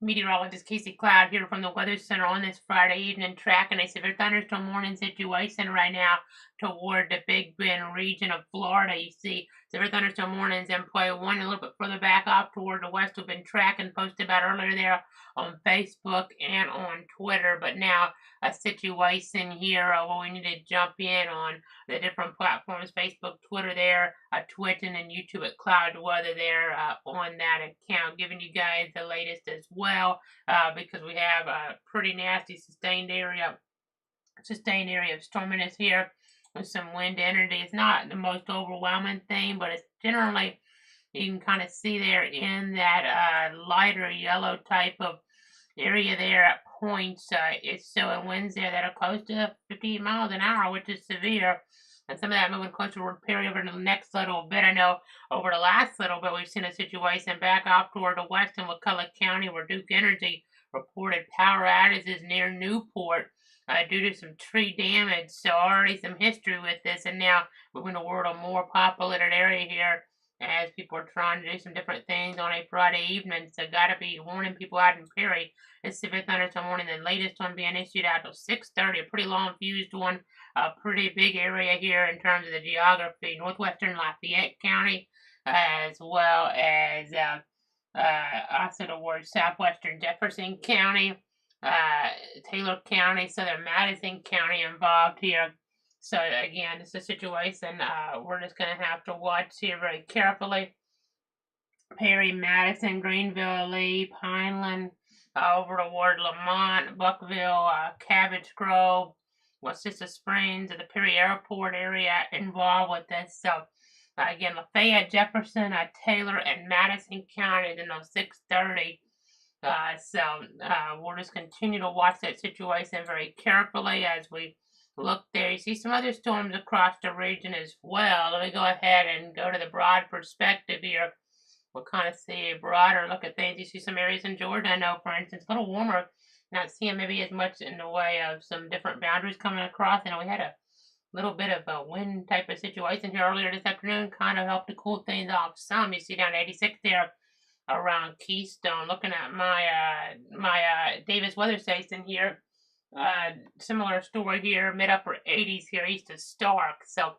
Meteorologist Casey Cloud here from the Weather Center on this Friday evening, tracking a severe thunderstorm warning situation right now toward the Big Bend region of Florida. You see severe thunderstorm warnings in play. One a little bit further back off toward the west. We've been tracking, posted about earlier there on Facebook and on Twitter. But now a situation here where we need to jump in on the different platforms, Facebook, Twitter there, Twitch, and then YouTube at Cloud Weather there on that account, giving you guys the latest as well because we have a pretty nasty sustained area of storminess here with some wind energy. It's not the most overwhelming thing, but it's generally, you can kind of see there in that lighter yellow type of area there at points. It's showing winds there that are close to 50 miles an hour, which is severe. And some of that moving closer toward Perry over to the next little bit. I know over the last little bit, we've seen a situation back off toward the west in McCulloch County where Duke Energy reported power outages near Newport due to some tree damage. So already some history with this. And now moving toward a more populated area here as people are trying to do some different things on a Friday evening. So got to be warning people out in Perry. It's severe thunderstorm warning. The latest one being issued out till 6:30. A pretty long fused one. A pretty big area here in terms of the geography. Northwestern Lafayette County, as well as also towards southwestern Jefferson County, Taylor County, southern Madison County involved here. So again, it's a situation we're just going to have to watch here very carefully. Perry, Madison, Greenville, Lee, Pineland, over toward Lamont, Buckville, Cabbage Grove, Westchester Springs, the Perry Airport area involved with this. So again, Lafayette, Jefferson, Taylor, and Madison counties in those 6:30. We'll just continue to watch that situation very carefully as we look there. You see some other storms across the region as well. Let me go ahead and go to the broad perspective here. We'll kind of see a broader look at things. You see some areas in Georgia, I know, for instance, a little warmer. Not seeing maybe as much in the way of some different boundaries coming across. I know we had a little bit of a wind type of situation here earlier this afternoon, kind of helped to cool things off some. You see down 86 there around Keystone. Looking at my Davis weather station here, similar story here, mid upper 80s here east of Stark. So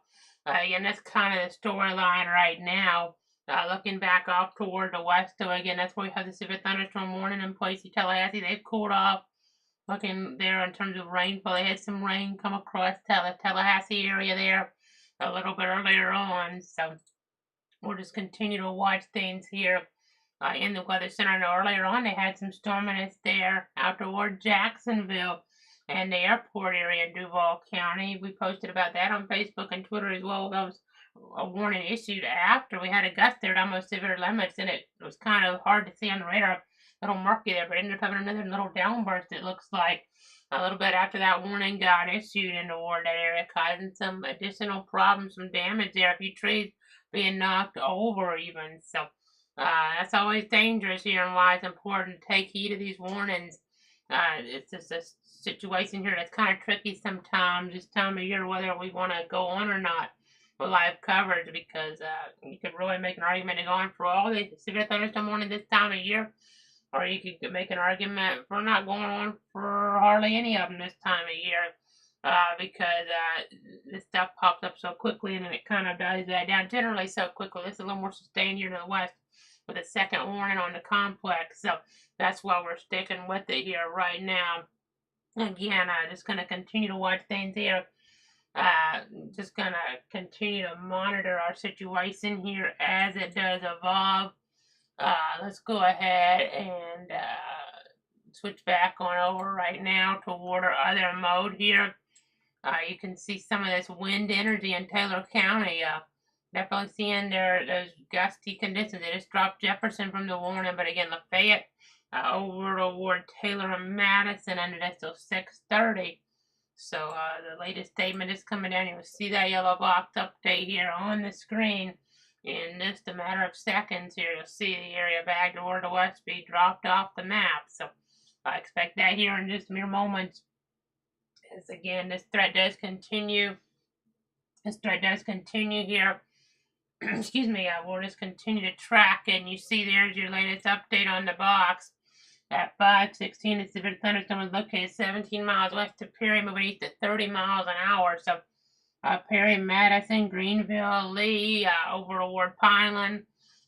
again, that's kind of the storyline right now. Looking back off toward the west, so again, that's where we have the severe thunderstorm warning in place in Tallahassee. They've cooled off. Looking there in terms of rainfall, they had some rain come across the Tallahassee area there a little bit earlier on. So we'll just continue to watch things here in the Weather Center. I know earlier on they had some storminess there out toward Jacksonville and the airport area in Duval County. We posted about that on Facebook and Twitter as well. That was a warning issued after we had a gust there at almost severe limits, and it was kind of hard to see on the radar, a little murky there, but ended up having another little downburst, it looks like, a little bit after that warning got issued in toward that area, causing some additional problems, some damage there, a few trees being knocked over even. So that's always dangerous here, and why it's important to take heed of these warnings. It's just a situation here that's kind of tricky sometimes this time of year, whether we want to go on or not for live coverage, because you could really make an argument to go on for all the severe thunderstorm warning this time of year, or you could make an argument for not going on for hardly any of them this time of year, because this stuff pops up so quickly and then it kind of dies that down generally so quickly. This is a little more sustained here to the west with a second warning on the complex, so that's why we're sticking with it here right now. Again, just going to continue to watch things here. Just gonna continue to monitor our situation here as it does evolve. Let's go ahead and switch back on over right now toward our other mode here. You can see some of this wind energy in Taylor County. Definitely seeing those gusty conditions. They just dropped Jefferson from the warning, but again, Lafayette over toward Taylor and Madison under that till 6:30. So the latest statement is coming down. You'll see that yellow box update here on the screen in just a matter of seconds here. You'll see the area back toward the west be dropped off the map. So I expect that here in just mere moments. As again, this threat does continue. Here. Excuse me, we'll just continue to track it. And you see there's your latest update on the box. At 5:16, a severe thunderstorm was located 17 miles west of Perry, moving east at 30 miles an hour. So Perry, Madison, Greenville, Lee, over toward Pineland,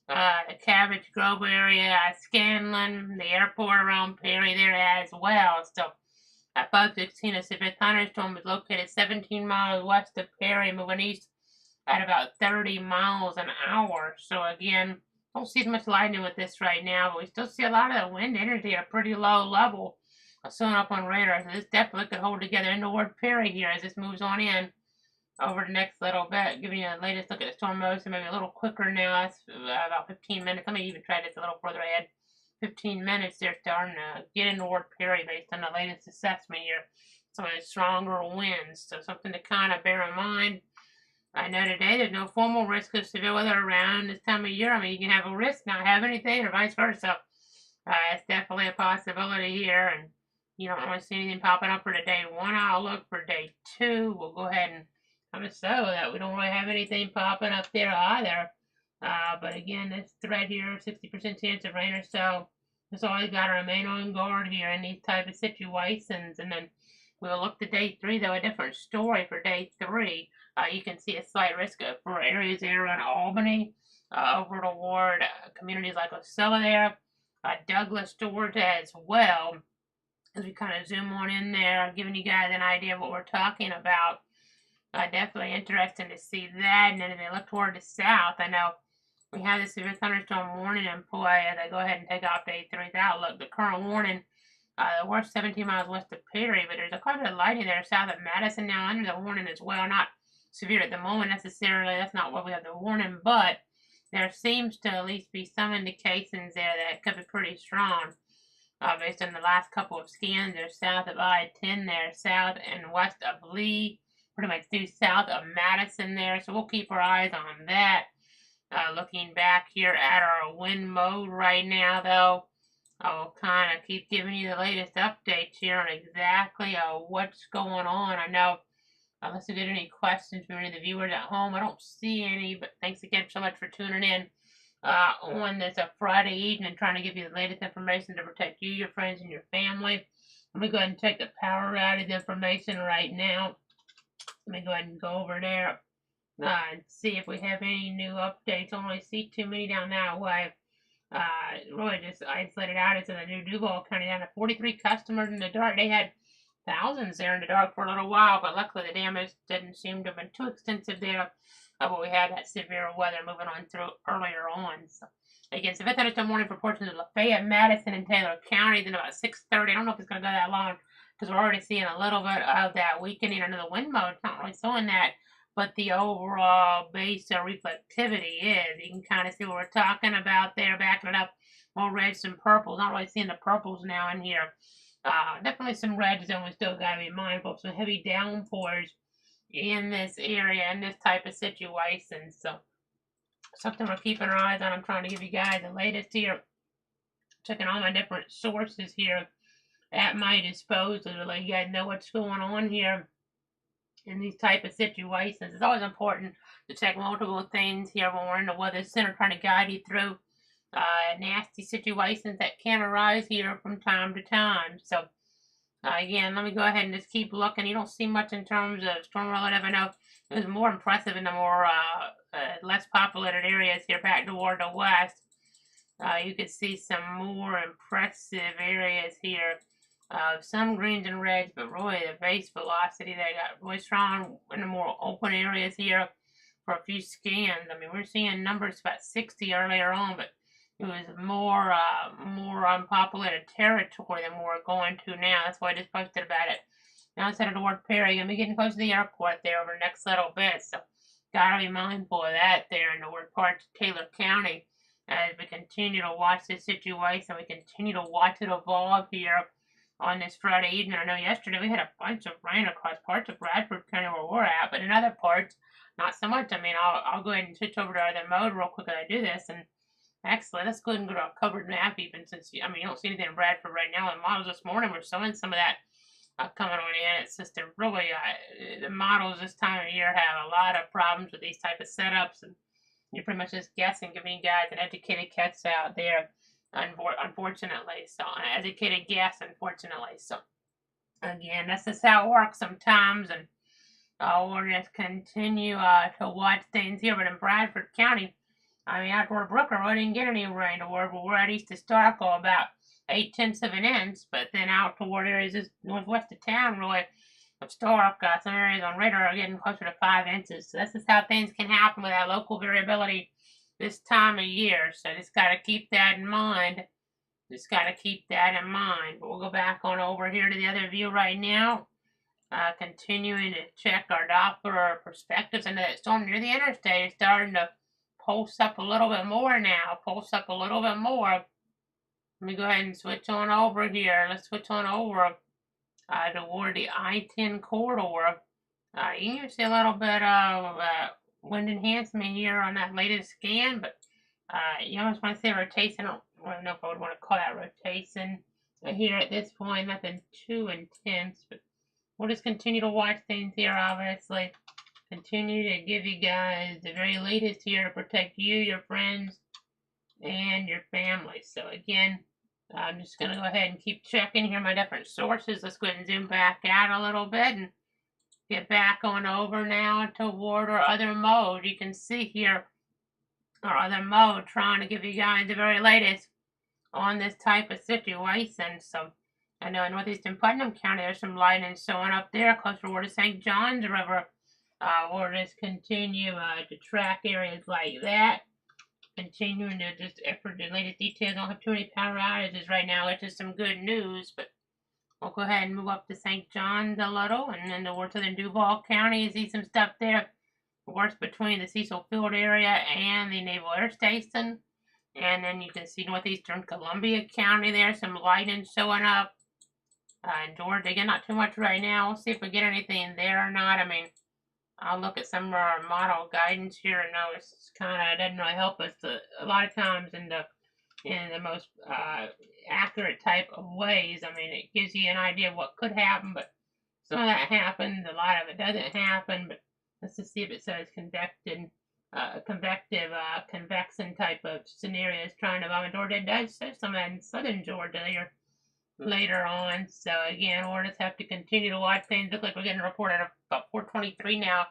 the Cabbage Grove area, Scanlon, the airport around Perry there as well. So at 5:16, a severe thunderstorm was located 17 miles west of Perry, moving east at about 30 miles an hour. So again, don't see as much lightning with this right now, but we still see a lot of the wind energy at a pretty low level showing up on radar. So this definitely could hold together in toward Perry here as this moves on in over the next little bit, giving you the latest look at the storm motion, maybe a little quicker now. That's about 15 minutes. Let me even try this a little further ahead. 15 minutes, they're starting to get in toward Perry based on the latest assessment here. Some of the stronger winds, so something to kind of bear in mind. I know today there's no formal risk of severe weather around this time of year. I mean, you can have a risk not have anything, or vice versa. It's definitely a possibility here, and you don't want to see anything popping up for the day one outlook. For day two, we'll go ahead and kind of show that we don't really have anything popping up there either. But again, this threat here, 60% chance of rain or so. That's always got to remain on guard here in these type of situations. And then we'll look to day three, though, a different story for day three. You can see a slight risk for areas there around Albany, over toward communities like Osceola there, Douglas, Georgia as well. As we kind of zoom on in there, giving you guys an idea of what we're talking about. Definitely interesting to see that. And then as I look toward the south, I know we have this severe thunderstorm warning in play as I go ahead and take off day three's outlook. The current warning, the worst 17 miles west of Perry, but there's quite a bit of lightning there south of Madison now under the warning as well. Not severe at the moment necessarily. That's not what we have the warning, but there seems to at least be some indications there that could be pretty strong. Based on the last couple of scans, they're south of I-10 there, south and west of Lee, pretty much due south of Madison there. So we'll keep our eyes on that. Looking back here at our wind mode right now, though, I'll kind of keep giving you the latest updates here on exactly what's going on. I know, unless you get any questions from any of the viewers at home, I don't see any, but thanks again so much for tuning in on this Friday evening, trying to give you the latest information to protect you, your friends, and your family. Let me go ahead and check the power outage information right now. Let me go ahead and go over there and see if we have any new updates. I don't really see too many down that way. Really just isolated outage in the new Duval County down to 43 customers in the dark. They had thousands there in the dark for a little while, but luckily the damage didn't seem to have been too extensive there. But we had that severe weather moving on through earlier on. So again, severe thunderstorm warning for portions of Lafayette, Madison, and Taylor counties in about 6:30. I don't know if it's going to go that long because we're already seeing a little bit of that weakening under the wind mode. It's not really showing that, but the overall base of reflectivity is. You can kind of see what we're talking about there, backing it up. More reds and purples. Not really seeing the purples now in here. Definitely some red zone. We still got to be mindful of some heavy downpours in this area, in this type of situation. So something we're keeping our eyes on. I'm trying to give you guys the latest here. Checking all my different sources here at my disposal to let you guys know what's going on here in these type of situations. It's always important to check multiple things here when we're in the weather center trying to guide you through nasty situations that can arise here from time to time. So again, let me go ahead and just keep looking. You don't see much in terms of storm relative. I know it was more impressive in the more less populated areas here back toward the west. You could see some more impressive areas here. Some greens and reds, but really the base velocity they got really strong in the more open areas here for a few scans. I mean, we're seeing numbers about 60 earlier on, but it was more unpopulated territory than we're going to now. That's why I just posted about it. Now instead of toward Perry, gonna be getting close to the airport there over the next little bit. So gotta be mindful of that there in the north parts of Taylor County as we continue to watch this situation. We continue to watch it evolve here on this Friday evening. I know yesterday we had a bunch of rain across parts of Bradford County where we're at, but in other parts, not so much. I mean, I'll go ahead and switch over to other mode real quick as I do this. And actually, let's go ahead and go to a covered map even since, I mean, you don't see anything in Bradford right now. The models this morning were showing some of that coming on in. It's just a really, the models this time of year have a lot of problems with these type of setups. And you're pretty much just guessing, giving you guys an educated catch out there unfortunately. So, uneducated guess, unfortunately. So, again, that's just how it works sometimes. And we'll just continue to watch things here. But in Bradford County, I mean, out toward Brooker, we didn't get any rain toward, but we're at East Historical about 8/10 of an inch. But then out toward areas just northwest of town, really, of Stark, some areas on radar are getting closer to 5 inches. So that's just how things can happen with that local variability this time of year. So just got to keep that in mind. Just got to keep that in mind. But we'll go back on over here to the other view right now. Continuing to check our Doppler perspectives into that storm near the interstate. It's starting to pulse up a little bit more now. Pulse up a little bit more. Let me go ahead and switch on over here. Let's switch on over toward the I-10 corridor. You can see a little bit of wind enhancement here on that latest scan, but you almost want to say rotation. I don't know if I would want to call that rotation here at this point. Nothing too intense, but we'll just continue to watch things here, obviously. Continue to give you guys the very latest here to protect you, your friends, and your family. So again, I'm just going to go ahead and keep checking here my different sources. Let's go ahead and zoom back out a little bit and get back on over now toward our other mode. You can see here our other mode trying to give you guys the very latest on this type of situation. So I know in northeastern Putnam County there's some lightning showing up there close toward the St. Johns River. We'll just continue to track areas like that. Continuing to just effort the latest details. Don't have too many power outages right now, which is some good news, but we'll go ahead and move up to St. John's a little, and then towards southern Duval County. You see some stuff there. Works between the Cecil Field area and the Naval Air Station. And then you can see northeastern Columbia County there. Some lightning showing up. In Georgia, again, not too much right now. We'll see if we get anything there or not. I mean, I'll look at some of our model guidance here and know it's kind of doesn't really help us a lot of times in the most accurate type of ways. I mean, it gives you an idea of what could happen, but some of that happens, a lot of it doesn't happen. But let's just see if it says convective, convection type of scenarios trying to bomb in Georgia. It does say some of that in southern Georgia here later on. So again, we'll just have to continue to watch things. Look like we're getting a report at about 4:23 now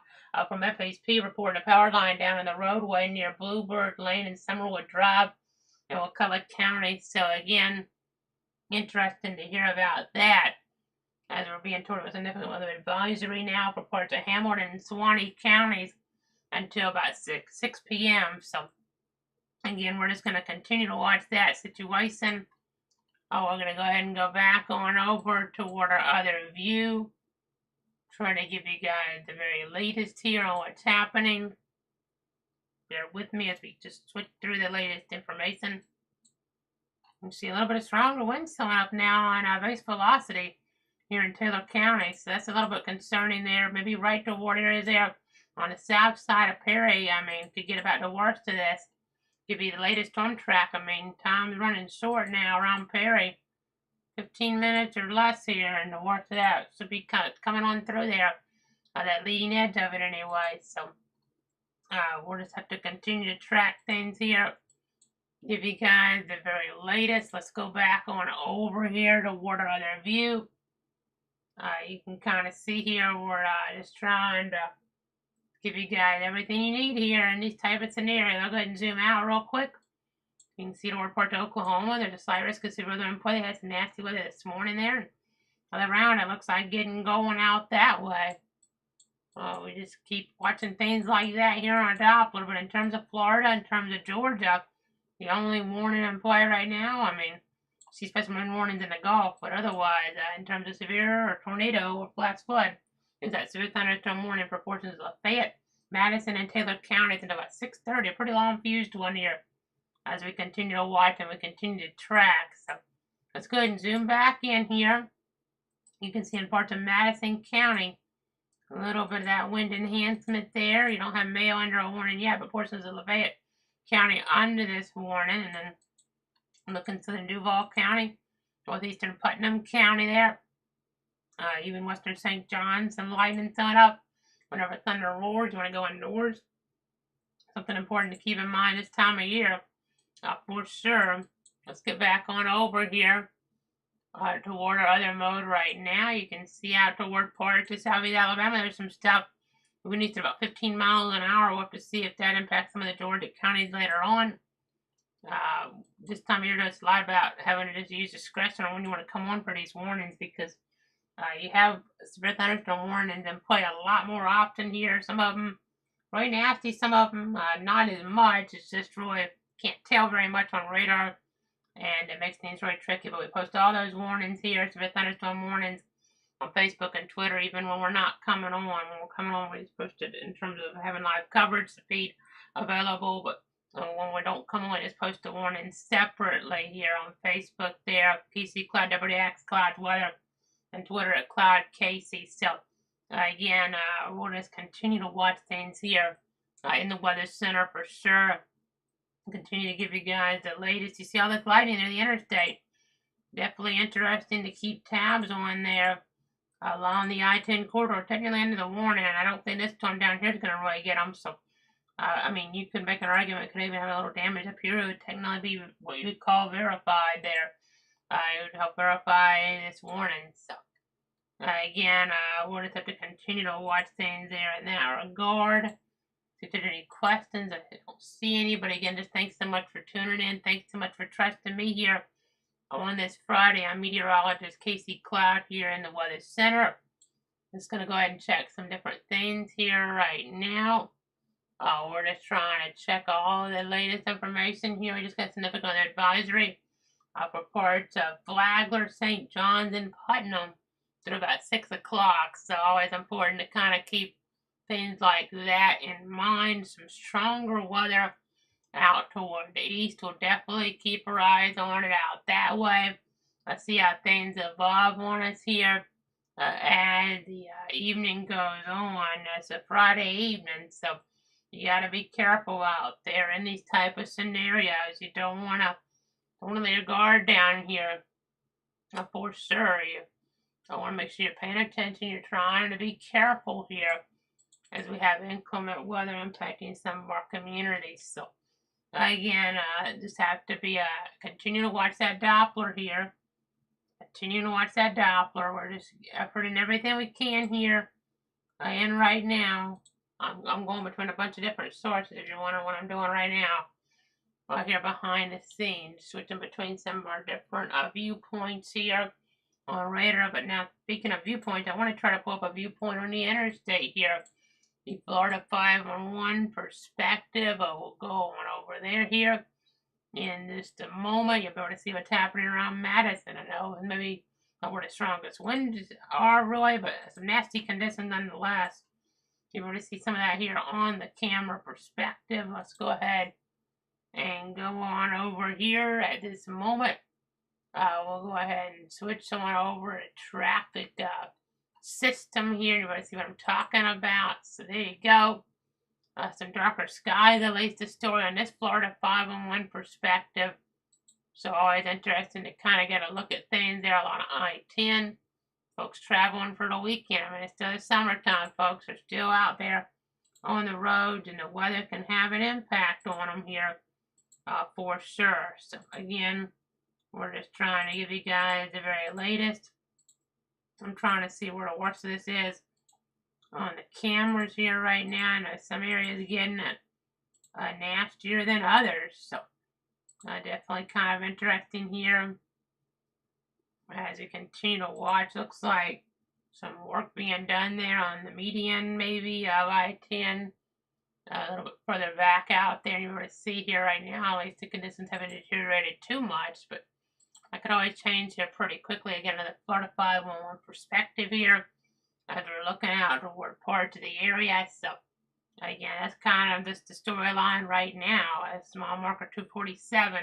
from FHP reporting a power line down in the roadway near Bluebird Lane and Summerwood Drive in McCulloch County. So again, interesting to hear about that, as we're being told of a significant weather advisory now for parts of Hamilton and Suwannee counties until about 6 p.m. So again, we're just going to continue to watch that situation. We're going to go ahead and go back on over toward our other view. Trying to give you guys the very latest here on what's happening. Bear with me as we just switch through the latest information. You see a little bit of stronger winds showing up now on base velocity here in Taylor County. So that's a little bit concerning there. Maybe right toward areas there on the south side of Perry. I mean, to get about the worst of this. Give you the latest storm track. I mean, time's running short now around Perry. 15 minutes or less here, and the worst of that should be coming on through there. That leading edge of it anyway. So we'll just have to continue to track things here. Give you guys the very latest. Let's go back on over here toward our other view. You can kind of see here we're just trying to give you guys everything you need here in these type of scenarios. I'll go ahead and zoom out real quick. You can see the report to Oklahoma. There's a slight risk of severe weather in play. They had some nasty weather this morning there. And all around, it looks like getting going out that way. We just keep watching things like that here on Doppler. But in terms of Florida, in terms of Georgia, the only warning in play right now, I mean, see specimen warnings in the Gulf, but otherwise, in terms of severe or tornado or flash flood, is that severe thunderstorm warning for portions of Lafayette, Madison, and Taylor counties until about 6:30. A pretty long fused one here as we continue to watch and we continue to track. So let's go ahead and zoom back in here. You can see in parts of Madison County a little bit of that wind enhancement there. You don't have Mayo under a warning yet, but portions of Lafayette County under this warning. And then looking southern Duval County, northeastern Putnam County there. Even western St. John, some lightning showing up. Whenever thunder roars, you want to go indoors. Something important to keep in mind this time of year, for sure. Let's get back on over here toward our other mode right now. You can see out toward parts of Southeast Alabama. There's some stuff we need to about 15 miles an hour. We'll have to see if that impacts some of the Georgia counties later on. This time of year, it's a lot about having to just use discretion on when you want to come on for these warnings, because you have severe thunderstorm warnings in play a lot more often here. Some of them really nasty, some of them not as much. It's just really can't tell very much on radar, and it makes things really tricky. But we post all those warnings here, severe thunderstorm warnings, on Facebook and Twitter, even when we're not coming on. When we're coming on, we post it in terms of having live coverage, the feed available. But when we don't come on, we just post the warning separately here on Facebook there, PC Cloud, WDX Cloud Weather, and Twitter at Cloud Casey. So again, we'll just continue to watch things here in the Weather Center for sure. Continue to give you guys the latest. You see all this lightning near the interstate. Definitely interesting to keep tabs on there along the I-10 corridor. Technically under the warning, and I don't think this storm down here is going to really get them. So, I mean, you could make an argument it could even have a little damage up here. It would technically be what you would call verified there. It would help verify this warning. So, again, we'll just have to continue to watch things there in that regard. If there's any questions, I don't see any. But again, just thanks so much for tuning in. Thanks so much for trusting me here on this Friday. I'm meteorologist Casey Cloud here in the Weather Center. Just going to go ahead and check some different things here right now. We're just trying to check all the latest information here. We just got significant advisory for parts of Flagler, St. John's, and Putnam through about 6 o'clock. So always important to kind of keep things like that in mind. Some stronger weather out toward the east. We'll definitely keep our eyes on it out that way. Let's see how things evolve on us here as the evening goes on. It's a Friday evening, so you got to be careful out there in these type of scenarios. You don't want to lay your guard down here for sure. You want to make sure you're paying attention. You're trying to be careful here as we have inclement weather impacting some of our communities. So again, just have to be continue to watch that Doppler here. Continue to watch that Doppler. We're just efforting everything we can here. And right now, I'm going between a bunch of different sources. If you're wondering what I'm doing right now, right here behind the scenes, switching between some of our different viewpoints here on radar. But now, speaking of viewpoints, I want to try to pull up a viewpoint on the interstate here. The Florida 511 perspective. We'll go on over there here in just a moment. You'll be able to see what's happening around Madison. I know maybe not where the strongest winds are really, but some nasty conditions nonetheless. You'll be able to see some of that here on the camera perspective. Let's go ahead and go on over here at this moment. We'll go ahead and switch someone over to traffic system here. You want to see what I'm talking about. So there you go. Some darker skies, at least the story on this Florida 511 perspective. So always interesting to kind of get a look at things there along I-10. Folks traveling for the weekend. I mean, it's still the summertime. Folks are still out there on the roads, and the weather can have an impact on them here for sure. So again, we're just trying to give you guys the very latest. I'm trying to see where the worst of this is on the cameras here right now. I know some areas getting it nastier than others, so definitely kind of interesting here as we continue to watch. Looks like some work being done there on the median, maybe I-10, a little bit further back out there. You're able to see here right now, at least the conditions haven't deteriorated too much, but I could always change here pretty quickly. Again, to the Florida 511 perspective here as we're looking out toward parts of the area. So again, that's kind of just the storyline right now. A small marker 247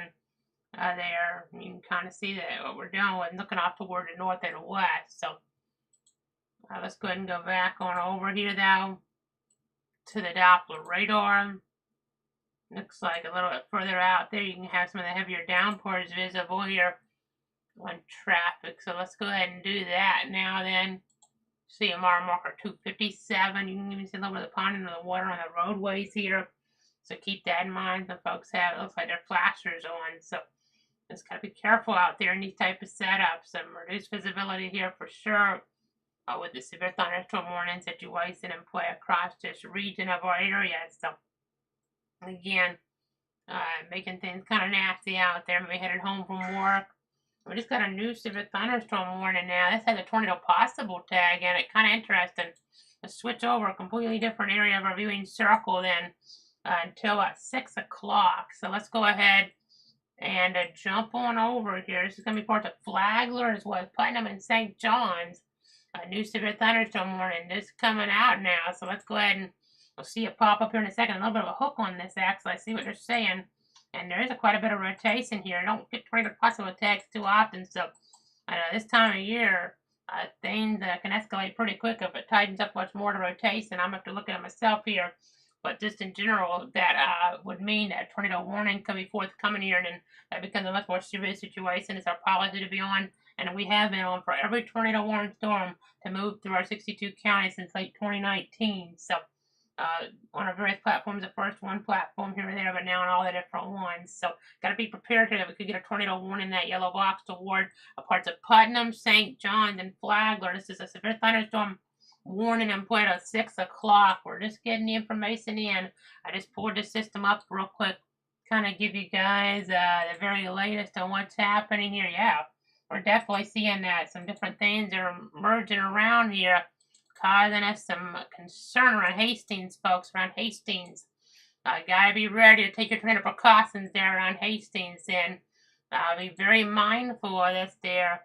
there. You can kind of see that what we're doing with looking off toward the north and west. So let's go ahead and go back on over here though to the Doppler radar. Looks like a little bit further out there you can have some of the heavier downpours visible here on traffic. So let's go ahead and do that now then. CMR marker 257. You can even see a little bit of the ponding of the water on the roadways here. So keep that in mind. The folks have, it looks like their flashers on. So Just gotta be careful out there in these type of setups. Some reduced visibility here for sure with the severe thunderstorm warning situation in play across this region of our area. So again, making things kind of nasty out there. Maybe headed home from work. We just got a new severe thunderstorm warning now. This has a tornado possible tag in it. Kind of interesting. Let's switch over a completely different area of our viewing circle then until 6 o'clock. So let's go ahead and jump on over here. This is going to be part of Flagler as well as Putnam and St. John's. A new severe thunderstorm warning. This is coming out now. So let's go ahead and we'll see it pop up here in a second. A little bit of a hook on this actually. I see what they're saying. And there is quite a bit of rotation here. I don't get tornado possible tags too often. So this time of year, things can escalate pretty quick if it tightens up much more to rotation. I'm going to have to look at it myself here. But just in general, that would mean that a tornado warning could be forthcoming here, and then that becomes a much more serious situation. It's our policy to be on, and we have been on for every tornado warning storm to move through our 62 counties since late 2019. So on our various platforms, the first one platform here and there, but now on all the different ones. So got to be prepared here that we could get a tornado warning, that yellow box toward parts of Putnam, St. John's, and Flagler. This is a severe thunderstorm warning and put at 6 o'clock. We're just getting the information in. I just pulled the system up real quick, kind of give you guys the very latest on what's happening here. Yeah, we're definitely seeing that some different things are emerging around here, causing us some concern around Hastings, folks, around Hastings. Gotta be ready to take your tornado precautions there around Hastings, and be very mindful of this there.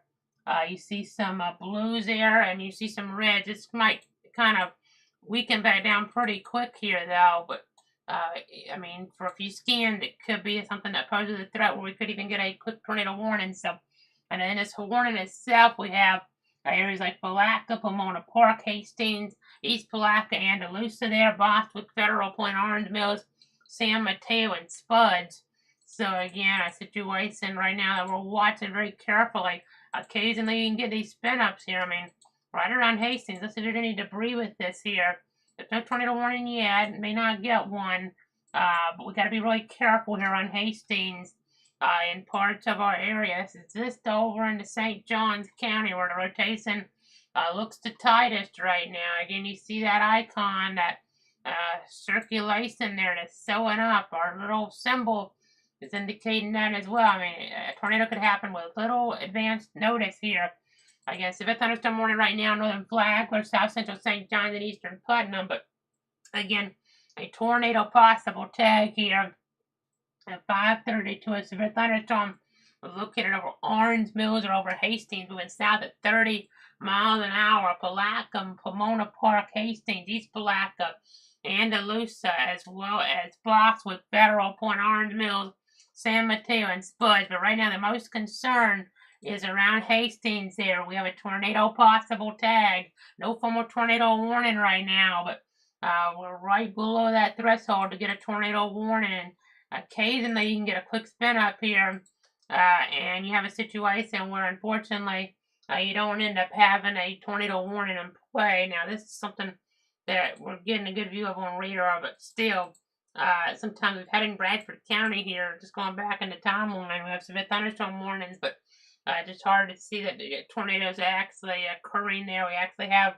You see some blues there, and you see some reds. This might kind of weaken back down pretty quick here, though. But, I mean, for a few scans, it could be something that poses a threat where we could even get a quick tornado warning. So, and in this warning itself, we have areas like Palatka, Pomona Park, Hastings, East Palatka, Andalusia there, Bostwick, Federal, Point Orange Mills, San Mateo, and Spuds. So, again, a situation right now that we're watching very carefully. Occasionally you can get these spin-ups here. I mean, right around Hastings. Let's see if there's any debris with this here. There's no tornado warning yet. May not get one. But we got to be really careful here on Hastings in parts of our area. It's just over in the St. John's County where the rotation looks the tightest right now. Again, you see that icon, that circulation there that's showing up. Our little symbol is indicating that as well. I mean, a tornado could happen with little advanced notice here. Again, severe thunderstorm warning right now, northern Flagler, south central St. John's, and eastern Putnam. But again, a tornado possible tag here at 5:30 to a severe thunderstorm located over Orange Mills or over Hastings, moving south at 30 miles an hour. Palatka, Pomona Park, Hastings, East Palatka, Andalusia, as well as Bostwick, Federal, Point Orange Mills, San Mateo, and Spuds. But right now, the most concern is around Hastings there. We have a tornado possible tag. No formal tornado warning right now, but we're right below that threshold to get a tornado warning. Occasionally, you can get a quick spin up here, and you have a situation where, unfortunately, you don't end up having a tornado warning in play. Now, this is something that we're getting a good view of on radar, but still, sometimes we've had in Bradford County here, just going back in the timeline, we have severe thunderstorm warnings, but just hard to see that the tornadoes are actually occurring there. We actually have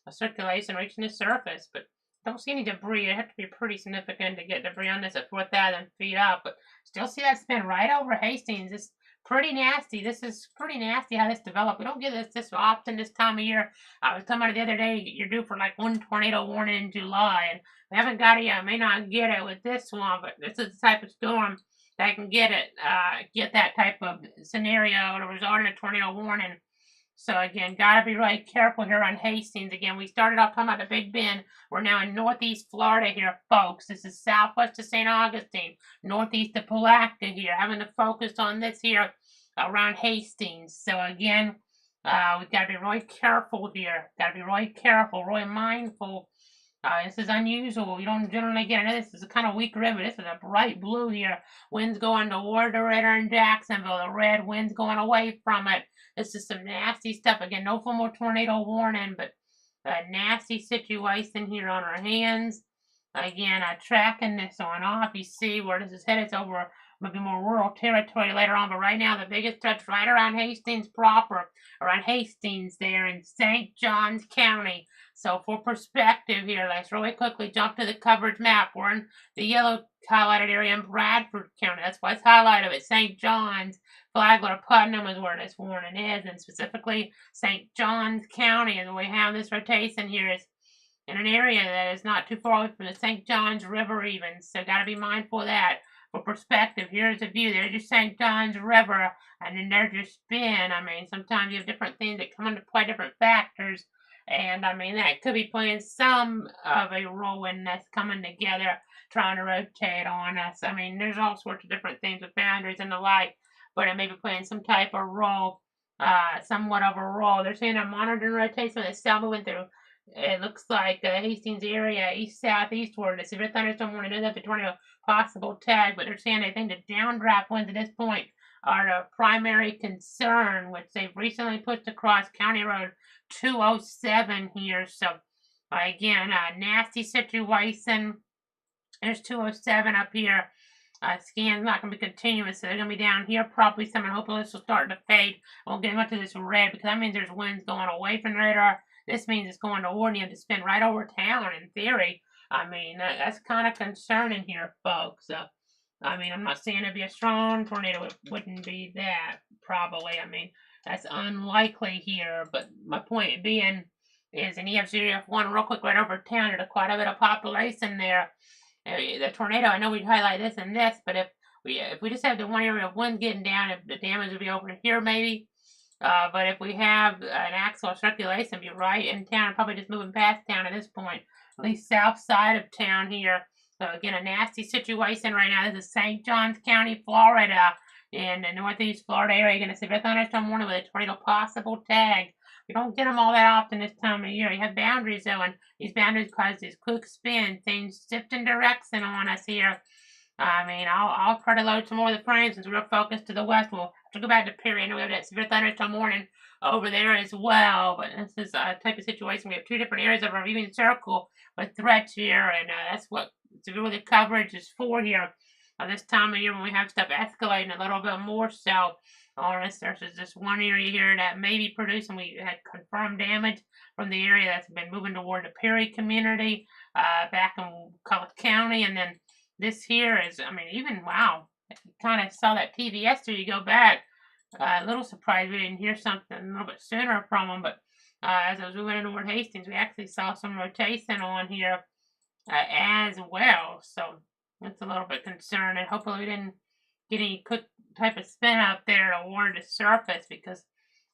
a circulation reaching the surface, but don't see any debris. It have to be pretty significant to get debris on this at 4,000 feet up, but still see that spin right over Hastings. It's pretty nasty. This is pretty nasty how this developed. We don't get this often this time of year. I was talking about it the other day. You're due for like one tornado warning in July, and we haven't got it yet. May not get it with this one, but this is the type of storm that can get that type of scenario to result in a tornado warning. So again, gotta be really careful here on Hastings. Again, we started off talking about the Big Bend. We're now in northeast Florida here, folks. This is southwest of St. Augustine, northeast of Palatka here. Having to focus on this here around Hastings. So again, we've got to be really careful here. Got to be really careful, really mindful. This is unusual. You don't generally get it. This is a kind of weak river. This is a bright blue here. Winds going toward the red in Jacksonville. The red winds going away from it. This is some nasty stuff. Again, no formal tornado warning, but a nasty situation here on our hands. Again, tracking this on off. You see where this is headed. It's over maybe more rural territory later on. But right now, the biggest threat's right around Hastings proper, around Hastings there in St. Johns County. So for perspective here, let's really quickly jump to the coverage map. We're in the yellow highlighted area in Bradford County. That's why it's highlighted. But St. John's, Flagler, Putnam is where this warning is, and specifically St. Johns County. And we have this rotation here is in an area that is not too far away from the St. Johns River even. So got to be mindful of that. For perspective, here's a view. There's your St. Johns River, and then there's your spin. I mean, sometimes you have different things that come into play, different factors. And I mean, that could be playing some of a role in this coming together, trying to rotate on us. I mean, there's all sorts of different things with boundaries and the like, but it may be playing some type of role, somewhat of a role. They're saying a monitoring rotation that's still moving through. It looks like the Hastings area, east-southeastward. A severe thunderstorm warning is up to tornado possible tag, but they're saying they think the downdraft winds at this point are the primary concern, which they've recently pushed across County Road 207 here. So, again, a nasty situation. There's 207 up here. Scan's not going to be continuous, so they're going to be down here. Probably some, and hopefully this will start to fade. Won't get much of this red, because that means there's winds going away from the radar. This means it's going to Ornium to spin right over town, in theory. I mean, that's kind of concerning here, folks. I mean, I'm not saying it'd be a strong tornado. It wouldn't be that, probably. I mean, that's unlikely here. But my point being is an EF0, F1 real quick right over town. There's quite a bit of population there. The tornado, I know we'd highlight this and this, but if we just have the one area of wind getting down, if the damage would be over here maybe. But if we have an axial circulation, be right in town, probably just moving past town at this point, at least south side of town here. So again, a nasty situation right now. This is St. Johns County, Florida, in the northeast Florida area. You're going to see a thunderstorm warning with a tornado possible tag. We don't get them all that often this time of year. You have boundaries though, and these boundaries cause these quick spin, things shifting direction on us here. I mean, I'll try to load some more of the frames since we're focused to the west. We'll have to go back to Perry. I know we have that severe thunderstorm warning over there as well, but this is a type of situation. We have two different areas of our viewing circle with threats here, and that's what severely coverage is for here. This time of year when we have stuff escalating a little bit more so on us. There's this one area here that may be producing. We had confirmed damage from the area that's been moving toward the Perry community back in Culligan County. And then this here is, I mean, even, wow, kind of saw that TV yesterday. You go back. A little surprised we didn't hear something a little bit sooner from them. But as I was moving into toward Hastings, we actually saw some rotation on here as well. So that's a little bit concerning. Hopefully we didn't get any quick type of spin out there toward the surface, because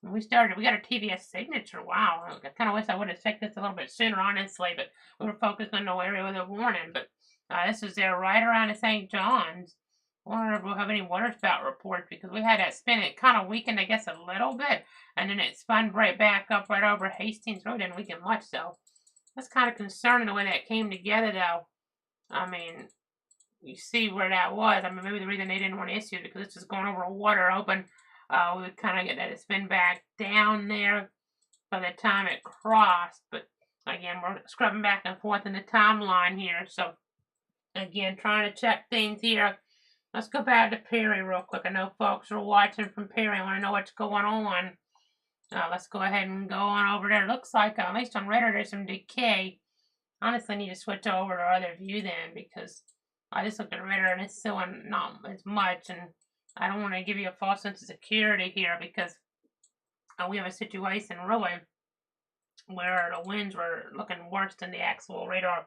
when we got a TVS signature. Wow, I kind of wish I would have checked this a little bit sooner, honestly, but we were focused on the area with a warning. But this is there right around the St. John's. I wonder if we'll have any waterspout reports, because we had that spin. It kind of weakened, I guess, a little bit, and then it spun right back up right over Hastings Road. Didn't weaken much, though. That's kind of concerning the way that came together, though. I mean, you see where that was. I mean, maybe the reason they didn't want to issue it because it's just going over water open. We would kind of get that spin back down there by the time it crossed. But again, we're scrubbing back and forth in the timeline here. So again, trying to check things here. Let's go back to Perry real quick. I know folks are watching from Perry. I want to know what's going on. Let's go ahead and go on over there. It looks like, at least on radar, there's some decay. Honestly, I need to switch over to other view then, because I just looked at radar and it's still not as much, and I don't want to give you a false sense of security here, because we have a situation really where the winds were looking worse than the actual radar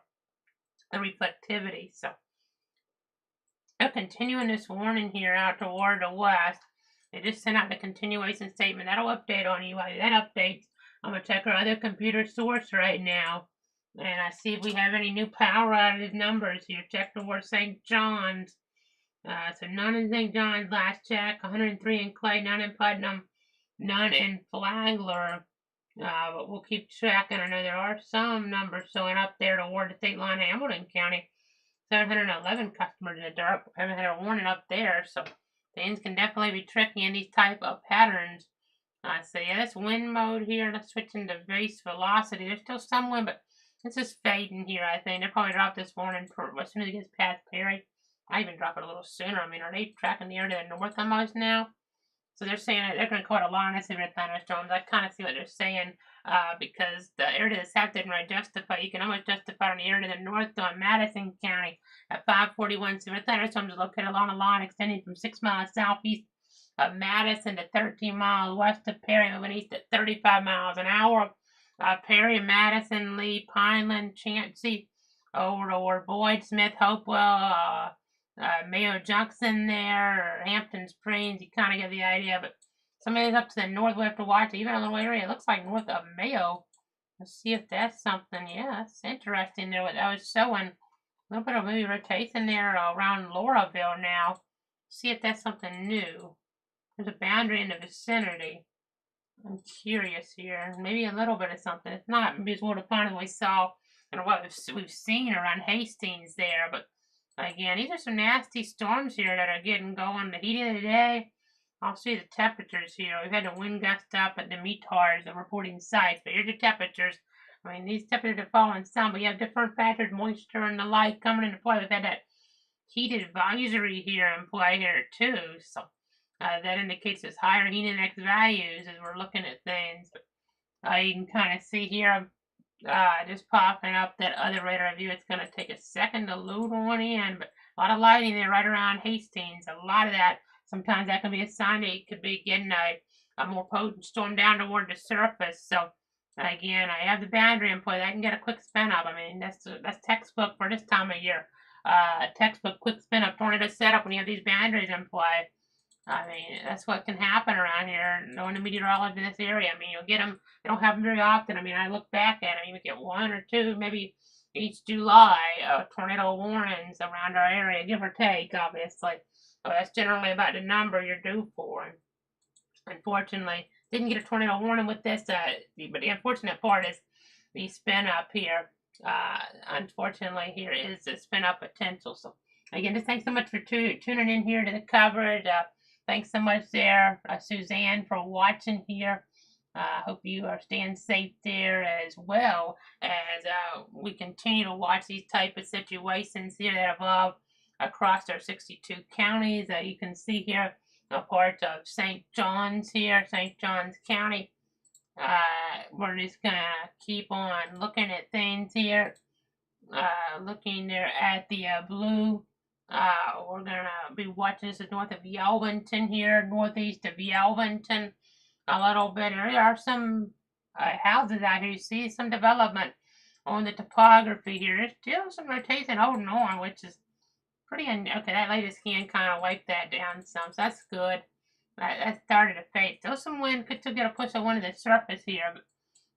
and reflectivity. So they're continuing this warning here out toward the west. They just sent out the continuation statement. That'll update on you. While that updates, I'm going to check our other computer source right now. And I see if we have any new power outage numbers here. Check towards St. John's. So none in St. John's last check. 103 in Clay, none in Putnam, none in Flagler. But we'll keep tracking. I know there are some numbers showing up there toward the state line of Hamilton County. 711 customers in the dark. Haven't had a warning up there. So things can definitely be tricky in these type of patterns. So yeah, that's wind mode here. Let's switch into base velocity. There's still some wind, but it's just fading here, I think. They'll probably drop this warning as soon as it gets past Perry. I even drop it a little sooner. I mean, are they tracking the area to the north almost now? So they're saying that they're going to call it a long and severe thunderstorms. I kind of see what they're saying because the area to the south didn't really justify. You can almost justify on the area to the north, though, in Madison County at 541. Severe thunderstorms are located along a line extending from 6 miles southeast of Madison to 13 miles west of Perry, moving east at 35 miles an hour. Perry, Madison, Lee, Pineland, Chancey, or Boyd, Smith, Hopewell, Mayo Junction there, or Hampton Springs. You kind of get the idea, but some of these up to the north we have to watch. Even a little area, it looks like north of Mayo. Let's see if that's something. Yeah, that's interesting there. What I was showing. A little bit of maybe rotation there around Lauraville now. See if that's something new. There's a boundary in the vicinity. I'm curious here. Maybe a little bit of something. It's not as well defined as we saw and what we've seen around Hastings there. But again, these are some nasty storms here that are getting going. The heat of the day. I'll see the temperatures here. We've had the wind gust up at the METARs, the reporting sites. But here's the temperatures. I mean, these temperatures have fallen some, but you have different factors, moisture and the like coming into play. We've had that heat advisory here in play here too. So that indicates there's higher heat index values as we're looking at things. You can kind of see here just popping up that other radar view. It's going to take a second to load on in, but a lot of lighting there right around Hastings. A lot of that, sometimes that can be a sign that it could be getting a more potent storm down toward the surface. So again, I have the boundary in play. I can get a quick spin up. I mean, that's textbook for this time of year. Textbook quick spin up tornado setup when you have these boundaries in play. I mean, that's what can happen around here. Knowing the meteorology in this area, I mean, you'll get them. They don't have them very often. I mean, I look back at them. You get one or two, maybe each July, tornado warnings around our area, give or take, obviously. So that's generally about the number you're due for. Unfortunately, didn't get a tornado warning with this. But the unfortunate part is the spin up here. Unfortunately, here is the spin up potential. So again, just thanks so much for tuning in here to the coverage. Thanks so much there, Suzanne, for watching here. Hope you are staying safe there as well as we continue to watch these type of situations here that evolve across our 62 counties. You can see here a part of St. John's here, St. John's County. We're just going to keep on looking at things here. Looking there at the blue. We're going to be watching this north of Yelvington here, northeast of Yelvington a little bit. There are some houses out here. You see some development on the topography here. There's still some rotation holding on, which is pretty okay, that latest scan kind of wiped that down some, so that's good. That started to fade. Still some wind, could still get a push of wind to the surface here, but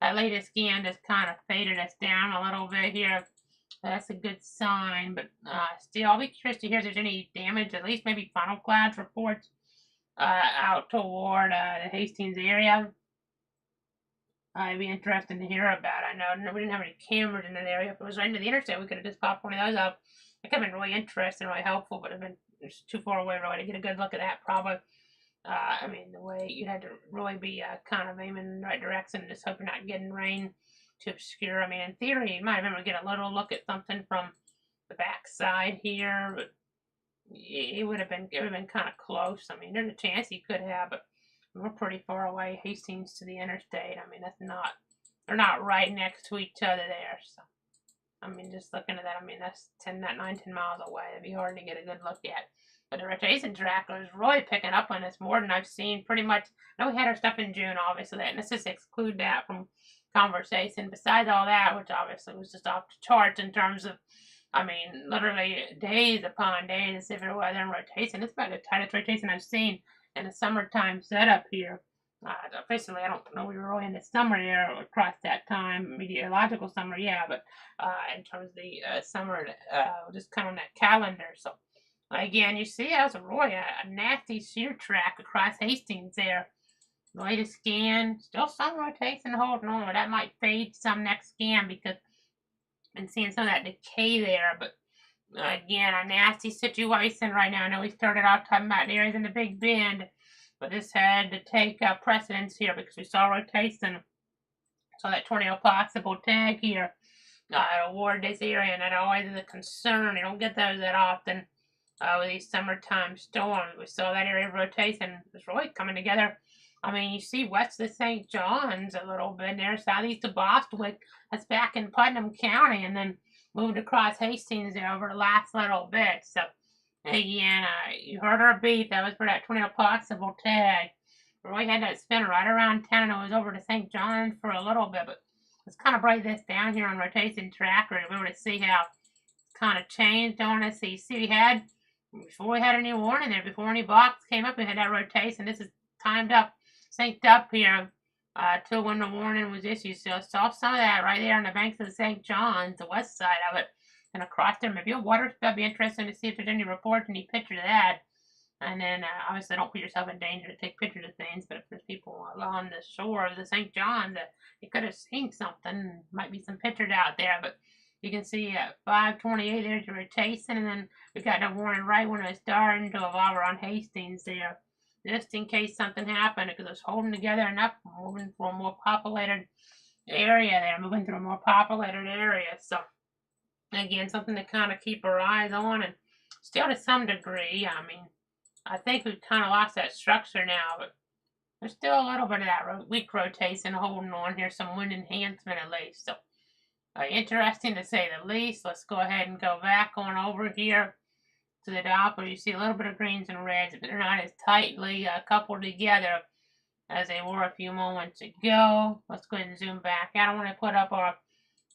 that latest scan just kind of faded us down a little bit here. That's a good sign, but still, I'll be curious to hear if there's any damage, at least maybe funnel clouds reports out toward the Hastings area. It'd be interesting to hear about. I know we didn't have any cameras in that area. If it was right into the interstate, we could have just popped one of those up. It could have been really interesting, really helpful, but it'd been just too far away really to get a good look at that, probably. I mean, the way you'd have to really be kind of aiming in the right direction and just hope you're not getting rain to obscure. I mean, in theory, you might be able to get a little look at something from the back side here, but it would have been kind of close. I mean, there's a chance you could have, but we're pretty far away, Hastings to the interstate. I mean, they're not right next to each other there. So, I mean, just looking at that, I mean, that's 9, 10 miles away. It'd be hard to get a good look at. But the rotation track was really picking up on us more than I've seen pretty much. I know we had our stuff in June, obviously, and let's just exclude that from conversation. Besides all that, which obviously was just off the charts in terms of, I mean, literally days upon days of severe weather and rotation. It's about the tightest rotation I've seen in a summertime setup here. Officially, I don't know we were really in the summer there across that time, meteorological summer, yeah, but in terms of the summer, just kind of on that calendar. So, again, you see that was a really a nasty shear track across Hastings there. The latest scan, still some rotation holding on, but that might fade some next scan because I've been seeing some of that decay there, but again, a nasty situation right now. I know we started off talking about the areas in the Big Bend, but this had to take precedence here because we saw rotation. So that tornado possible tag here toward this area, and that always is a concern. You don't get those that often. with these summertime storms. We saw that area of rotation was really coming together. I mean, you see west of St. John's a little bit there, southeast of Bostwick. That's back in Putnam County, and then moved across Hastings there over the last little bit. So, again, you heard our beat. That was for that tornado possible tag. We really had that spin right around town, and it was over to St. John's for a little bit. But let's kind of break this down here on rotation tracker to be able to see how it's kind of changed on us. So you see we had, before we had any warning there, before any box came up, we had that rotation. This is timed up, synced up here till when the warning was issued. So I saw some of that right there on the banks of the St. John's, the west side of it, and across there. Maybe a water spill. Be interesting to see if there's any reports, any pictures of that. And then, obviously, don't put yourself in danger to take pictures of things, but if there's people along the shore of the St. John's that you could have seen something, might be some pictures out there, but you can see at 5:28 there's your rotation, and then we got the warning right when it was starting to evolve around Hastings there, just in case something happened, because it was holding together enough, moving through a more populated area there, moving through a more populated area. So, again, something to kind of keep our eyes on, and still to some degree, I mean, I think we've kind of lost that structure now, but there's still a little bit of that weak rotation holding on here, some wind enhancement at least. So, interesting to say the least. Let's go ahead and go back on over here to the Doppler. You see a little bit of greens and reds, but they're not as tightly coupled together as they were a few moments ago. Let's go ahead and zoom back. I don't want to put up our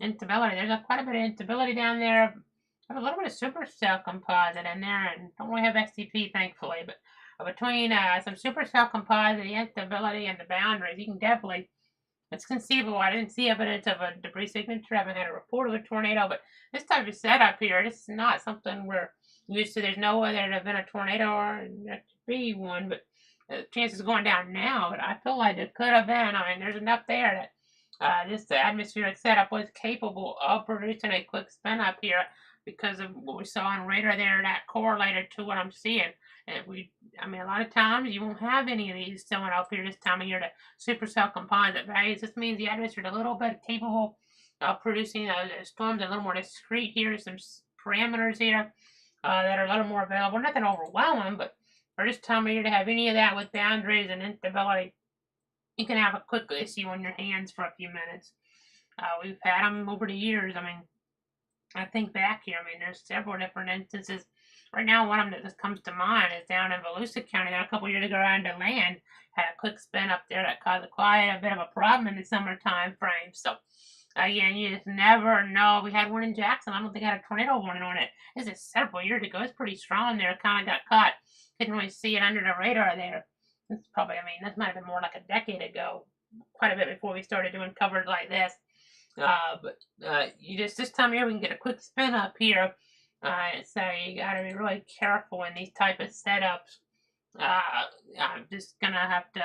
instability. There's quite a bit of instability down there. I have a little bit of supercell composite in there, and don't really have XTP, thankfully, but between some supercell composite, the instability, and the boundaries, you can definitely, it's conceivable. I didn't see evidence of a debris signature. I haven't had a report of a tornado, but this type of setup here, this is not something we're used to. There's no way there'd have been a tornado or there could be one, but the chances are going down now, but I feel like it could have been. I mean, there's enough there that this atmospheric setup was capable of producing a quick spin up here, because of what we saw on radar there, that correlated to what I'm seeing. And I mean, a lot of times you won't have any of these showing up here this time of year, the supercell composite values. This means the atmosphere is a little bit capable of producing storms a little more discrete here. Some parameters here that are a little more available. Nothing overwhelming, but for this time of year to have any of that with boundaries and instability, you can have a quick issue on your hands for a few minutes. We've had them over the years. I mean, I think back here, I mean, there's several different instances. Right now, one of them that just comes to mind is down in Volusia County. That a couple years ago around the land had a quick spin up there that caused quite a bit of a problem in the summertime frame. So, again, you just never know. We had one in Jackson. I don't think I had a tornado warning on it. This is several years ago. It's pretty strong there. It kind of got caught. Couldn't really see it under the radar there. It's probably, I mean, this might have been more like a decade ago. Quite a bit before we started doing coverage like this. You just, this time of year we can get a quick spin up here. So you gotta be really careful in these type of setups. I'm just gonna have to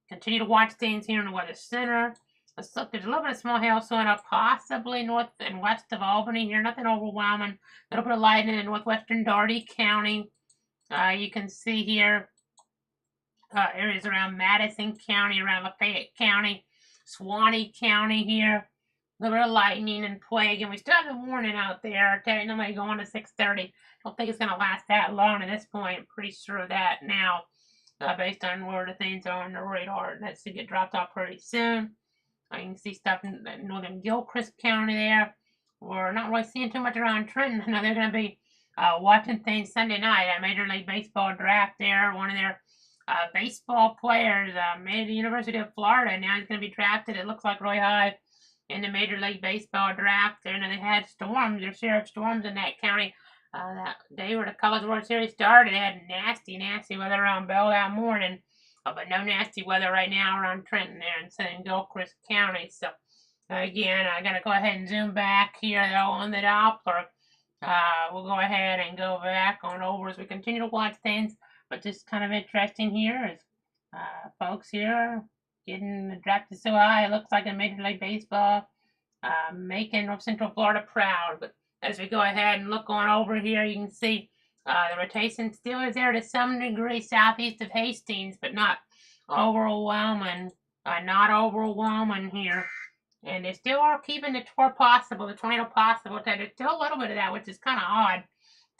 continue to watch things here in the weather center. Let's look, there's a little bit of small hail showing up, possibly north and west of Albany here. Nothing overwhelming. A little bit of lightning in northwestern Dougherty County. You can see here areas around Madison County, around Lafayette County, Suwannee County here. A little bit of lightning and plague, and we still have a warning out there. Technically going to 6:30. Don't think it's going to last that long at this point. I'm pretty sure of that now, based on where the things are on the radar. That's to get dropped off pretty soon. You can see stuff in northern Gilchrist County there. We're not really seeing too much around Trenton. I know they're going to be watching things Sunday night at Major League Baseball draft there. One of their baseball players made the University of Florida. Now he's going to be drafted, it looks like, really high in the Major League Baseball draft. And they had storms, their share of storms in that county. That day where the College World Series started, they had nasty, nasty weather around Bell that morning. But no nasty weather right now around Trenton there in southern Gilchrist County. So, again, I got to go ahead and zoom back here, though, on the Doppler. We'll go ahead and go back on over as we continue to watch things. But just kind of interesting here is folks here getting drafted so high, it looks like in Major League Baseball, making North Central Florida proud. But as we go ahead and look on over here, you can see the rotation still is there to some degree southeast of Hastings, but not overwhelming. Not overwhelming here. And they still are keeping the tornado possible. There's still a little bit of that, which is kind of odd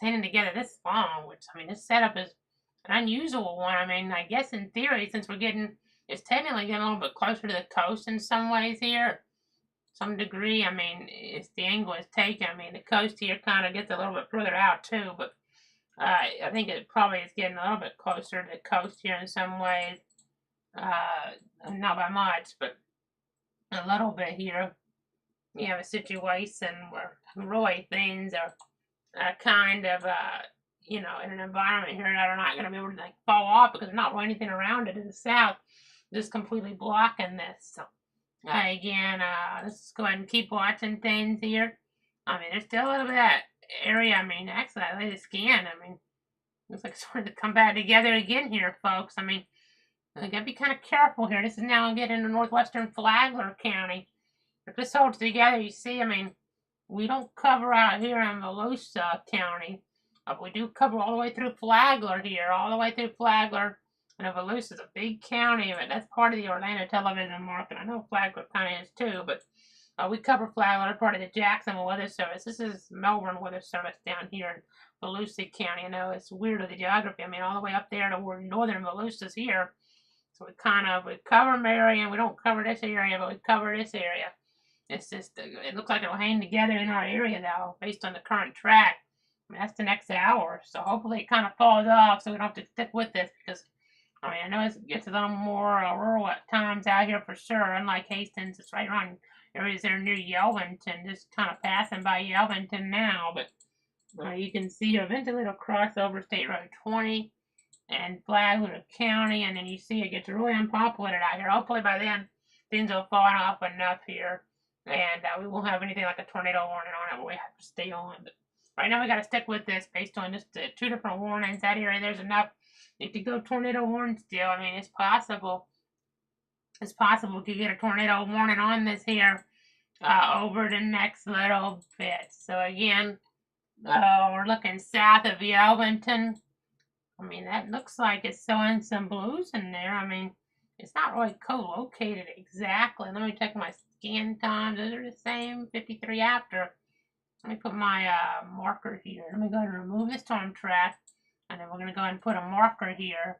standing together this long, which, I mean, this setup is an unusual one. I mean, I guess in theory, since it's technically getting a little bit closer to the coast in some ways here, some degree. I mean, it's the angle it's taken. I mean, the coast here kind of gets a little bit further out too, but I think it probably is getting a little bit closer to the coast here in some ways. Not by much, but a little bit here. You have a situation where really things are kind of, in an environment here that are not going to be able to like fall off because there's not really anything around it in the south, just completely blocking this. So again, let's go ahead and keep watching things here. I mean, there's still a little bit of that area. I mean, actually, I laid a scan. I mean, looks like it's starting to come back together again here, folks. I mean, I gotta be kind of careful here. This is now getting into northwestern Flagler County. If this holds together, you see, I mean, we don't cover out here in Volusia County. We do cover all the way through Flagler here, all the way through Flagler. And Volusia is a big county, but that's part of the Orlando television market. I know Flagler kind of is too, but we cover Flagler, part of the Jacksonville Weather Service. This is Melbourne Weather Service down here in Volusia County. I know it's weird with the geography. I mean, all the way up there to where northern Volusia's here. So we cover Marion. We don't cover this area, but we cover this area. It's just, it looks like it'll hang together in our area though, based on the current track. I mean, that's the next hour. So hopefully it kind of falls off so we don't have to stick with this because, I mean, I know it gets a little more rural at times out here for sure. Unlike Hastings, it's right around areas that are near Yelvington, just kind of passing by Yelvington now. But you can see eventually it'll cross over State Road 20 and Flagler County, and then you see it gets really unpopulated out here. Hopefully by then things will fall off enough here, and we won't have anything like a tornado warning on it where we have to stay on. But right now we got to stick with this based on just 2 different warnings. That area there's enough. If you go tornado warning still, I mean, it's possible. It's possible to get a tornado warning on this here over the next little bit. So again, we're looking south of Yelvington. I mean, that looks like it's showing some blues in there. I mean, it's not really co-located exactly. Let me check my scan times. Those are the same, 53 after. Let me put my marker here. Let me go ahead and remove the storm track. And then we're going to go ahead and put a marker here.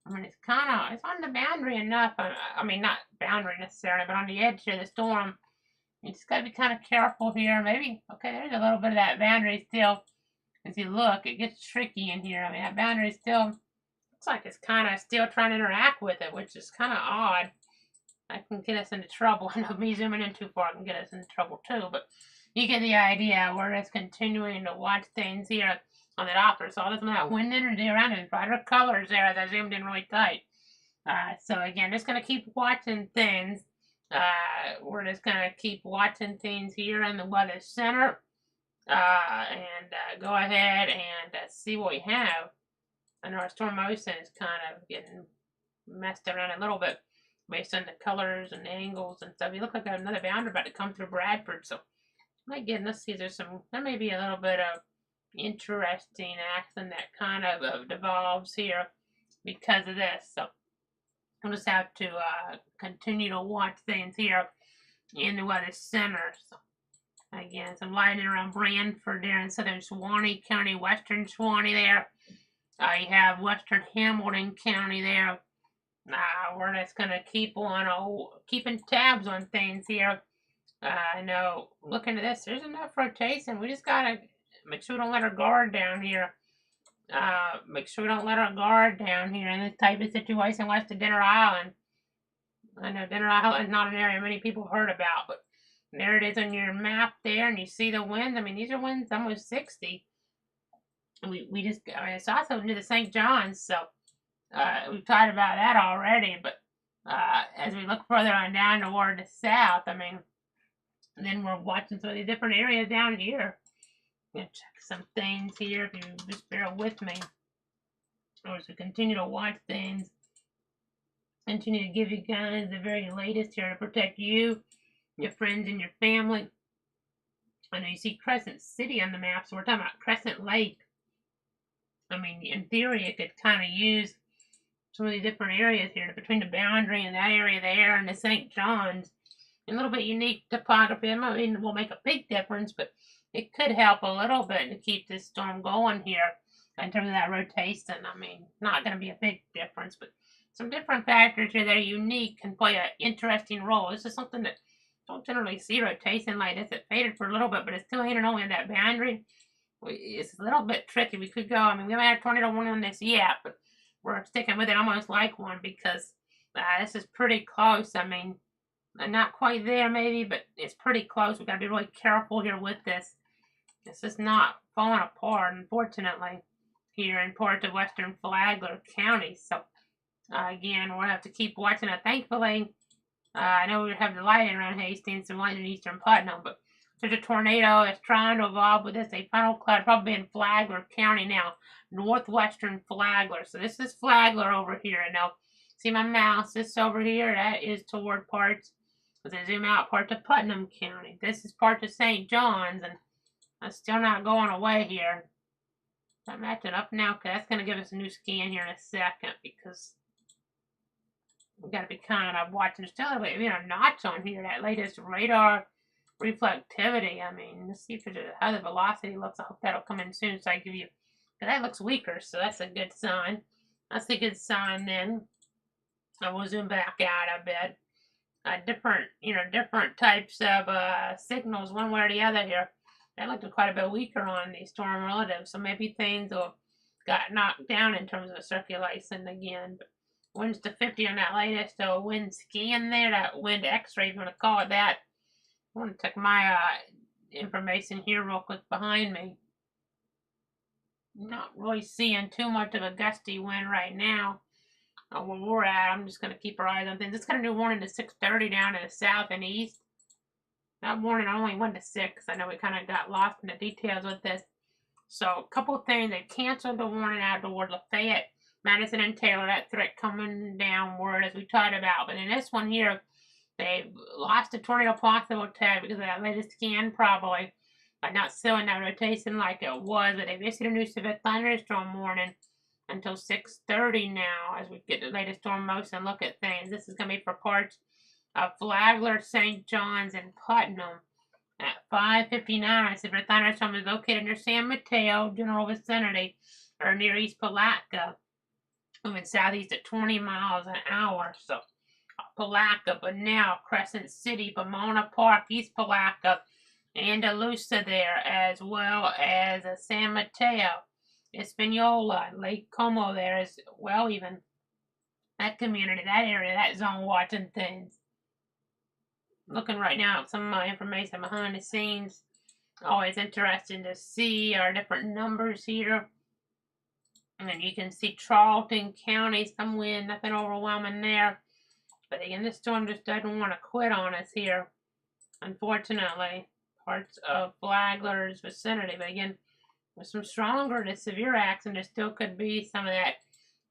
I mean, it's on the boundary enough. I mean, not boundary necessarily, but on the edge here of the storm. You just got to be kind of careful here. Maybe, okay, there's a little bit of that boundary still. As you look, it gets tricky in here. I mean, that boundary still looks like it's kind of still trying to interact with it, which is kind of odd. That can get us into trouble. I know me zooming in too far can get us into trouble too, but you get the idea. We're just continuing to watch things here on the Doppler. So all this that wind energy around it, brighter colors there as I zoomed in really tight. So again, just going to keep watching things. We're just going to keep watching things here in the weather center. And go ahead and see what we have. I know our storm motion is kind of getting messed around a little bit based on the colors and angles and stuff. You look like another boundary about to come through Bradford. So again, let's see. There may be a little bit of interesting action that kind of devolves here because of this. So we'll just have to continue to watch things here in the weather center. So again, some lightning around Brantford there in southern Suwannee County, western Suwannee there. You have western Hamilton County there. We're just going to keep on keeping tabs on things here. I know, looking at this, there's enough rotation. We just got to make sure we don't let our guard down here. Make sure we don't let our guard down here in this type of situation west of Dinner Island. I know Dinner Island is not an area many people have heard about, but there it is on your map there, and you see the winds. I mean, these are winds almost 60. It's also near the St. John's, so we've talked about that already, but as we look further on down toward the south, I mean, then we're watching some of the different areas down here. I'm going to check some things here, if you just bear with me. As we continue to watch things, continue to give you guys the very latest here to protect you, your friends, and your family. I know you see Crescent City on the map, so we're talking about Crescent Lake. I mean, in theory, it could kind of use some of the different areas here between the boundary and that area there and the St. John's. a little bit unique topography. I mean, it won't make a big difference, but it could help a little bit to keep this storm going here in terms of that rotation. I mean, not going to be a big difference, but some different factors here that are unique can play an interesting role. This is something that don't generally see rotation like this. It faded for a little bit, but it's still hanging on in that boundary. It's a little bit tricky. We could go, I mean, we haven't had a tornado warning on this yet, but we're sticking with it almost like one because this is pretty close. I mean, not quite there maybe, but it's pretty close. We've got to be really careful here with this. This is not falling apart, unfortunately, here in parts of western Flagler County. So, again, we'll have to keep watching it. Thankfully, I know we have the lighting around Hastings and light in eastern Putnam, but there's a tornado that's trying to evolve with this. A final cloud probably in Flagler County now, northwestern Flagler. So this is Flagler over here. And now, see my mouse, this over here, that is toward parts, as I zoom out, parts of Putnam County. This is parts of St. John's, and that's still not going away here. I'm matching up now, because that's going to give us a new scan here in a second, because we got to be kind of watching. There's still a notch on here, that latest radar reflectivity. I mean, let's see if how the velocity looks. I hope that'll come in soon, so I give you, because that looks weaker, so that's a good sign. That's a good sign then. I will zoom back out a bit. Different types of signals, one way or the other here. That looked quite a bit weaker on the storm relative, so maybe things will got knocked down in terms of circulation again. But winds to 50 on that latest wind scan there, that wind x-ray, if you want to call it that. I want to check my information here real quick behind me. Not really seeing too much of a gusty wind right now. Where we're at, I'm just going to keep our eyes on things. It's got a new warning to 6:30 down in the south and east. That warning only 1 to 6. I know we kind of got lost in the details with this. So a couple of things. They canceled the warning out toward Lafayette, Madison, and Taylor. That threat coming downward as we talked about. But in this one here, they've lost a tornado possible tag because of that latest scan probably. By not showing that rotation like it was. But they've issued a new severe thunderstorm warning until 6:30 now as we get the latest storm motion and look at things. This is going to be for parts of Flagler, St. John's, and Putnam. At 5:59, severe thunderstorm is located near San Mateo, general vicinity, or near East Palatka, moving southeast at 20 miles an hour. So, Palatka, but now Crescent City, Pomona Park, East Palatka, Andalusia there, as well as San Mateo, Espanola, Lake Como there as well, even that community, that area, that zone watching things. Looking right now at some of my information behind the scenes. Always interesting to see our different numbers here. And you can see Charlton County, some wind, nothing overwhelming there. But again, this storm just doesn't want to quit on us here, unfortunately. Parts of Flagler's vicinity. But again, with some stronger to severe action, there still could be some of that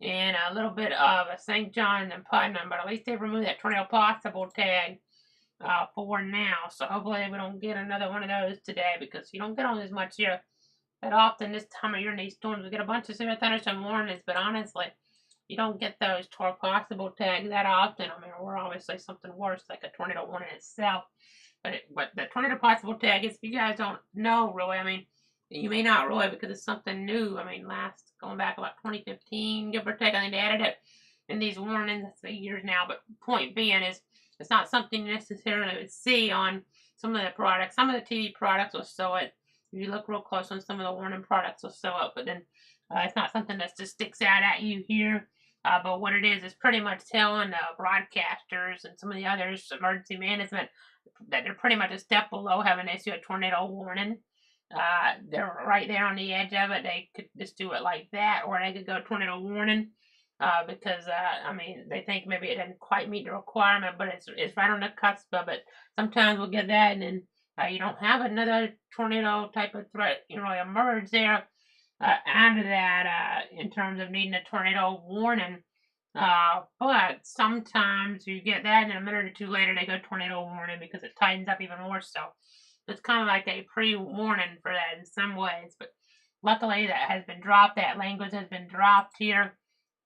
and a little bit of a St. John and Putnam. But at least they've removed that tornado possible tag for now. So hopefully we don't get another one of those today, because you don't get on as much here that often this time of year in these storms. We get a bunch of severe thunderstorm warnings, but honestly, you don't get those possible tags that often. I mean, we're obviously something worse, like a tornado warning itself. But the tornado possible tag is, if you guys don't know really, I mean, you may not really, because it's something new. I mean, going back about 2015, give or take, I think they added it in these warnings. That's 8 years now. But point being is, it's not something you necessarily would see on some of the products. Some of the TV products will show it. If you look real close on some of the warning products, will show it. But then it's not something that just sticks out at you here. But what it is pretty much telling broadcasters and some of the others, emergency management, that they're pretty much a step below having to issue a tornado warning. They're right there on the edge of it. They could just do it like that, or they could go tornado warning. Because I mean, they think maybe it doesn't quite meet the requirement, but it's right on the cusp of it. Sometimes we'll get that, and then you don't have another tornado type of threat, emerge there out of that in terms of needing a tornado warning. But sometimes you get that, and a minute or two later they go tornado warning because it tightens up even more so. It's kind of like a pre-warning for that in some ways, but luckily that has been dropped. That language has been dropped here.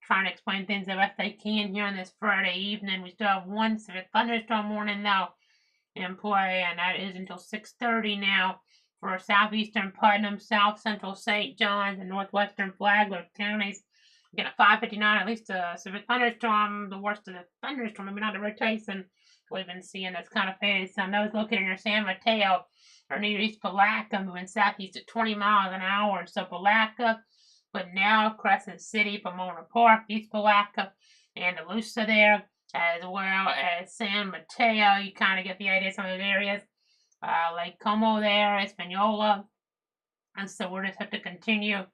Trying to explain things the best they can here on this Friday evening. We still have one severe thunderstorm warning though in play, and that is until 6:30 now for southeastern Putnam, south central St. John's, and northwestern Flagler counties. Again, at 5:59, at least a severe thunderstorm, the worst of the thunderstorm, maybe not the rotation we've been seeing that's kind of faded some. Those located near San Mateo or near East Palatka, moving southeast at 20 miles an hour, and so Palatka, but now Crescent City, Pomona Park, East Palatka, and Alusa there, as well as San Mateo. You kind of get the idea of some of those areas. Lake Como there, Espanola. And so we'll just have to continue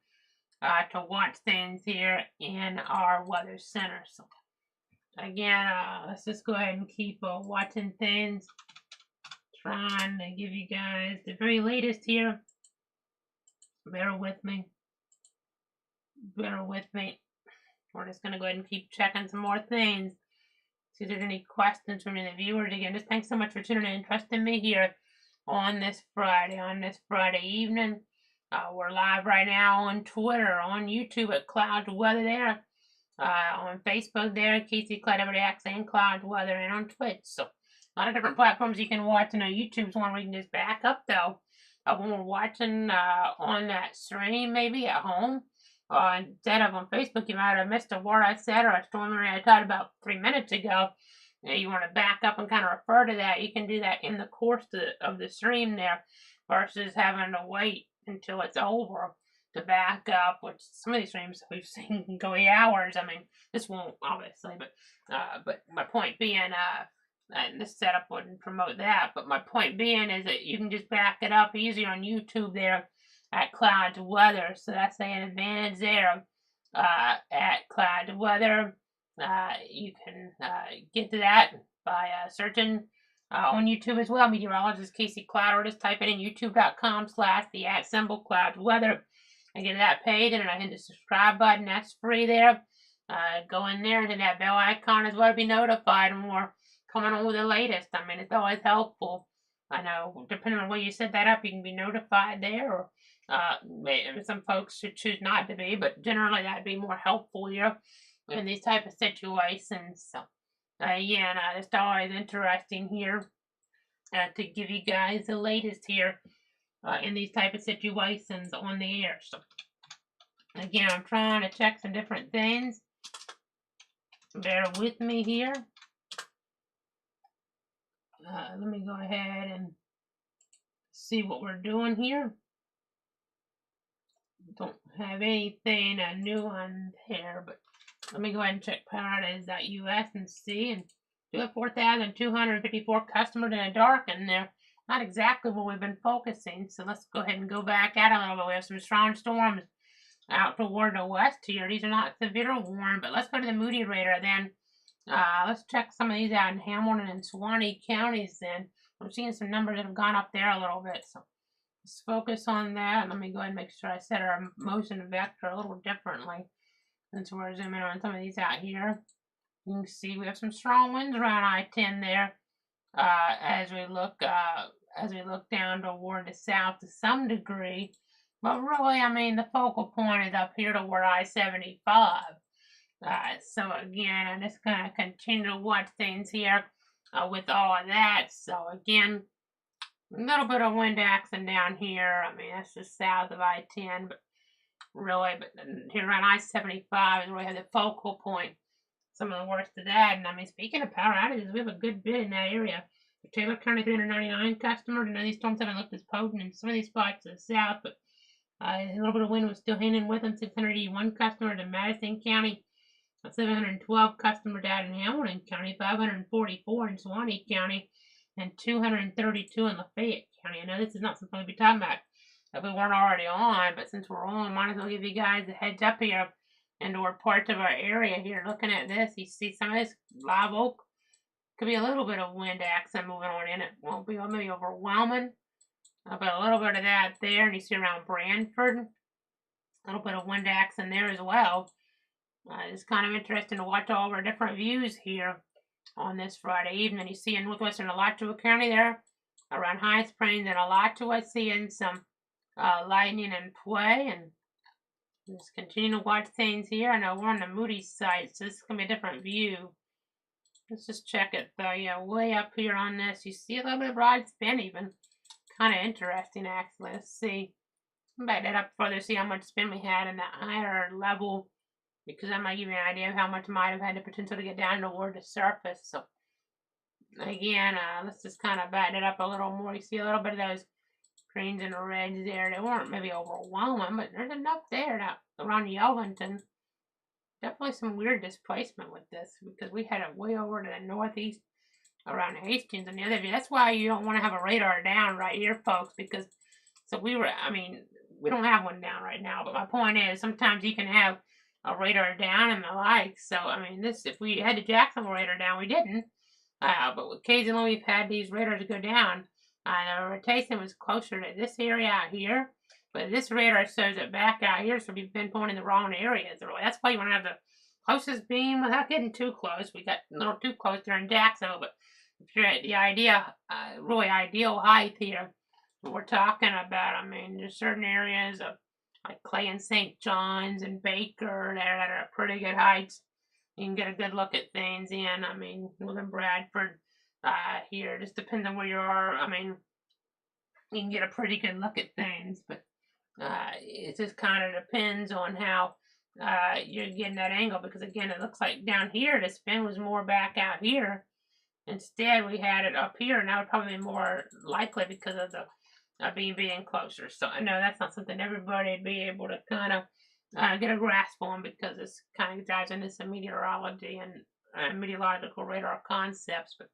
to watch things here in our weather center. So again, let's just go ahead and keep watching things. Trying to give you guys the very latest here. Bear with me. Bear with me. We're just going to go ahead and keep checking some more things. See if there's any questions from the viewers. Again, just thanks so much for tuning in and trusting me here on this Friday evening. We're live right now on Twitter, on YouTube at Clouds Weather there, on Facebook there, Casey Cloud Everyday X and Clouds Weather, and on Twitch. So a lot of different platforms you can watch. And YouTube's one where you can just back up though when we're watching on that stream, maybe at home. Instead of on Facebook, you might have missed a word I said or a story I talked about 3 minutes ago. You want to back up and kind of refer to that. You can do that in the course of the stream there versus having to wait until it's over to back up, which some of these streams we've seen can go 8 hours. I mean, this won't obviously, but my point being, and this setup wouldn't promote that, but my point being is that you can just back it up easier on YouTube there at Clouds Weather. So that's an advantage there at Clouds Weather. You can get to that by searching on YouTube as well. Meteorologist Casey Cloud, or just type it in youtube.com/the @Clouds Weather. I get to that page and I hit the subscribe button. That's free there. Go in there and hit that bell icon as well to be notified when we're coming on with the latest. I mean, it's always helpful. I know, depending on where you set that up, you can be notified there, or maybe some folks should choose not to be, but generally that'd be more helpful here in these type of situations. So, again, it's always interesting here to give you guys the latest here in these type of situations on the air. So, again, I'm trying to check some different things. Bear with me here. Let me go ahead and see what we're doing here. Don't have anything new on there, but let me go ahead and check Paradise.us and see. And do have 4,254 customers in the dark, and they're not exactly where we've been focusing. So let's go ahead and go back at it a little bit. We have some strong storms out toward the west here. These are not severe warm, but let's go to the Moody radar then. Let's check some of these out in Hamilton and Suwannee counties then. I'm seeing some numbers that have gone up there a little bit, so let's focus on that. Let me go ahead and make sure I set our motion vector a little differently since we're zooming on some of these out here. You can see we have some strong winds around I-10 there as we look down toward the south to some degree. But really, I mean, the focal point is up here toward I-75. So again, I'm just going to continue to watch things here with all of that. So again, a little bit of wind action down here. I mean, that's just south of I-10, but here around I-75 is where we have the focal point. Some of the worst of that. And I mean, speaking of power outages, we have a good bit in that area. Taylor County, 399 customers. I know these storms haven't looked as potent in some of these spots to the south, but a little bit of wind was still hanging with them. 681 customers in Madison County. 712 customers out in Hamilton County, 544 in Suwannee County, and 232 in Lafayette County. I know this is not something we'll be talking about if we weren't already on, but since we're on, might as well give you guys a heads up here into parts of our area here. Looking at this, you see some of this live oak. Could be a little bit of wind action moving on in it. Won't be maybe overwhelming, but a little bit of that there. And you see around Branford, a little bit of wind action there as well. It's kind of interesting to watch all of our different views here on this Friday evening. You see in northwestern Alachua County there, around High Springs and Alachua, seeing some lightning and play. And just continue to watch things here. I know we're on the Moody site, so this is going to be a different view Let's just check it though. Yeah, way up here on this, you see a little bit of broad spin even. Kind of interesting, actually. Let's see. Back that up further, see how much spin we had in that higher level, because that might give you an idea of how much might have had the potential to get down toward the surface. So again, let's just kind of back it up a little more. You see a little bit of those greens and reds there. They weren't maybe overwhelming, but there's enough there now around Yellington. Definitely some weird displacement with this, because we had it way over to the northeast around Hastings and the other view. That's why you don't want to have a radar down right here, folks, because so we don't have one down right now, but my point is sometimes you can have a radar down and the like. So, this, if we had the Jacksonville radar down, we didn't. But occasionally we've had these radars go down. The rotation was closer to this area out here, but this radar shows it back out here, so we've been pointing the wrong areas. That's why you want to have the closest beam without getting too close. We got a little too close there in Jacksonville, but if you're at the really ideal height here, what we're talking about, there's certain areas of like Clay and St. John's and Baker that are pretty good heights. You can get a good look at things in. Within Bradford here, just depends on where you are. You can get a pretty good look at things, but it just kind of depends on how you're getting that angle, because again, it looks like down here the spin was more back out here. Instead, we had it up here, and that would probably be more likely because of the being closer. So I know that's not something everybody would be able to kind of get a grasp on, because it's kind of dives into some meteorology and meteorological radar concepts, but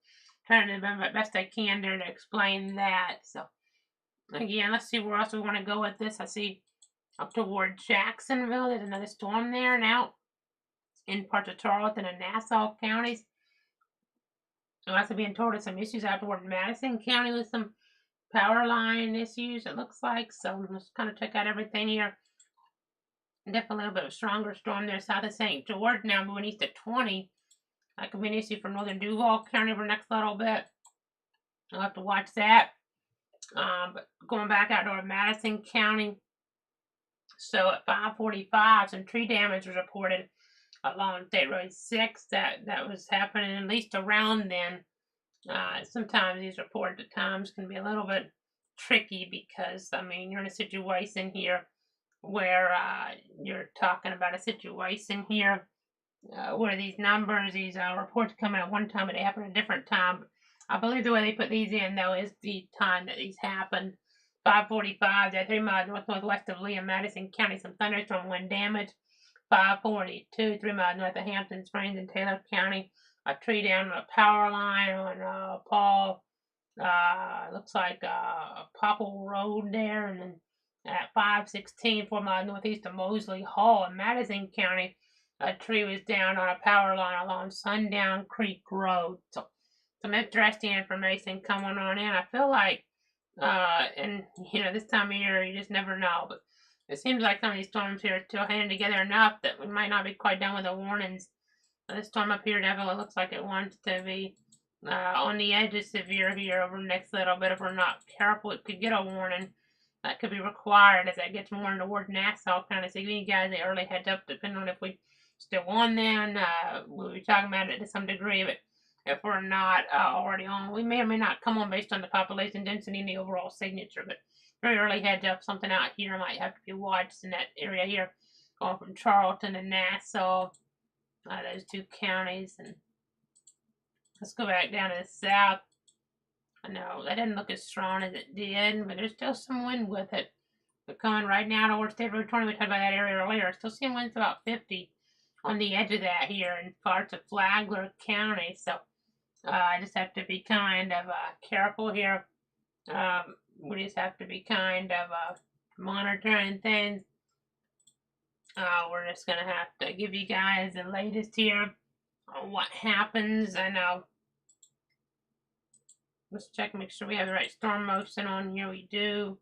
trying to do my best I can there to explain that. So again, let's see where else we want to go with this. I see up toward Jacksonville, there's another storm there now in parts of Charleston and Nassau counties. I'm also being told of some issues out toward Madison County with some power line issues, it looks like. So let's kind of check out everything here. Definitely a little bit of a stronger storm there south of St. George, now moving east at 20. That could be an issue for northern Duval County for the next little bit. I'll have to watch that. But going back out toward Madison County, so at 5:45, some tree damage was reported along State Road 6. That was happening at least around then. Sometimes these reported at times can be a little bit tricky, because you're in a situation here where you're talking about a situation here where these numbers, these reports come in at one time and they happen at a different time. I believe the way they put these in, though, is the time that these happened. 5:45, at 3 miles northwest of Lee and Madison County, some thunderstorm wind damage. 5:42, 3 miles north of Hampton Springs in Taylor County, a tree down on a power line on Paul, looks like Popple Road there. And then at 5:16, 4 miles northeast of Mosley Hall in Madison County, a tree was down on a power line along Sundown Creek Road. So some interesting information coming on in. I feel like, and this time of year, you just never know, but it seems like some of these storms here are still hanging together enough that we might not be quite done with the warnings. This storm up here definitely looks like it wants to be on the edge of severe here over the next little bit. If we're not careful, it could get a warning that could be required as that gets more toward Nassau County. So give you guys the early heads up, depending on if we still on then. We'll be talking about it to some degree, but if we're not already on, we may or may not come on based on the population density and the overall signature. But very early heads up, something out here might have to be watched in that area here, going from Charleston to Nassau, those two counties. And let's go back down to the south. I know that didn't look as strong as it did, but there's still some wind with it. We're coming right now towards State Road 20. We talked about that area earlier. Still seeing winds about 50 on the edge of that here in parts of Flagler County. So I just have to be kind of careful here. We just have to be kind of monitoring things. We're just going to have to give you guys the latest here on what happens. I know. Let's check, make sure we have the right storm motion on here. We do.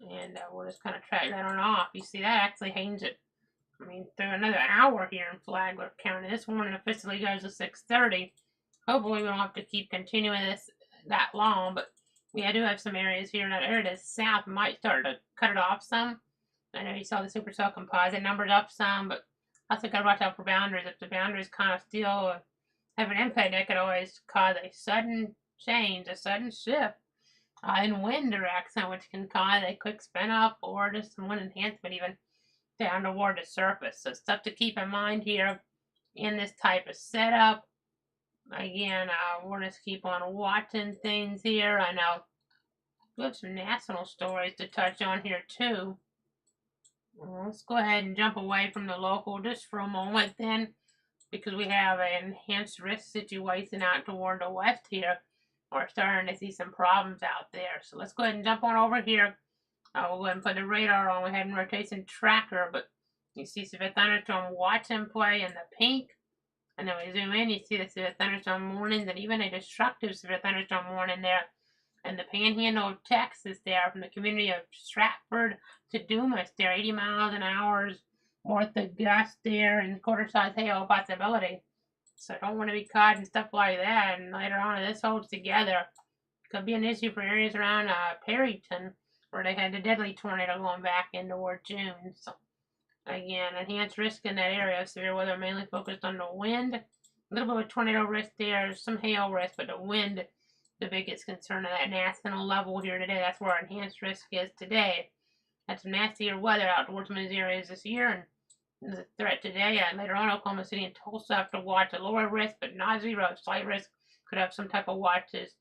And we'll just kind of track that on off. You see, that actually hangs it, through another hour here in Flagler County. This one officially goes to 6:30. Hopefully we don't have to keep continuing this that long, but I do have some areas here in that area to the south might start to cut it off some. I know you saw the supercell composite numbers up some, but I also got to watch out for boundaries. If the boundaries kind of still have an impact that could always cause a sudden change, a sudden shift in wind direction, which can cause a quick spin up or just some wind enhancement even down toward the surface. So stuff to keep in mind here in this type of setup. Again, we'll just keep on watching things here. I know we have some national stories to touch on here too. Let's go ahead and jump away from the local just for a moment then, because we have an enhanced risk situation out toward the west here. We're starting to see some problems out there. So let's go ahead and jump on over here. We'll go ahead and put the radar on. We have a rotation tracker, but you see severe thunderstorm watch and play in the pink. And then we zoom in, you see the severe thunderstorm warnings and even a destructive severe thunderstorm warning there in the panhandle of Texas there from the community of Stratford to Dumas there, 80 miles an hour worth of gusts there and quarter-size hail possibility. So don't want to be caught in stuff like that. And later on, if this holds together, could be an issue for areas around Perryton where they had the deadly tornado going back in toward June. So again, enhanced risk in that area. Severe weather mainly focused on the wind. A little bit of tornado risk there, some hail risk, but the wind, the biggest concern at that national level here today. That's where our enhanced risk is today. Had some nastier weather out towards some of these areas this year, and the threat today. Later on, Oklahoma City and Tulsa have to watch a lower risk, but not zero. Slight risk. Could have some type of watches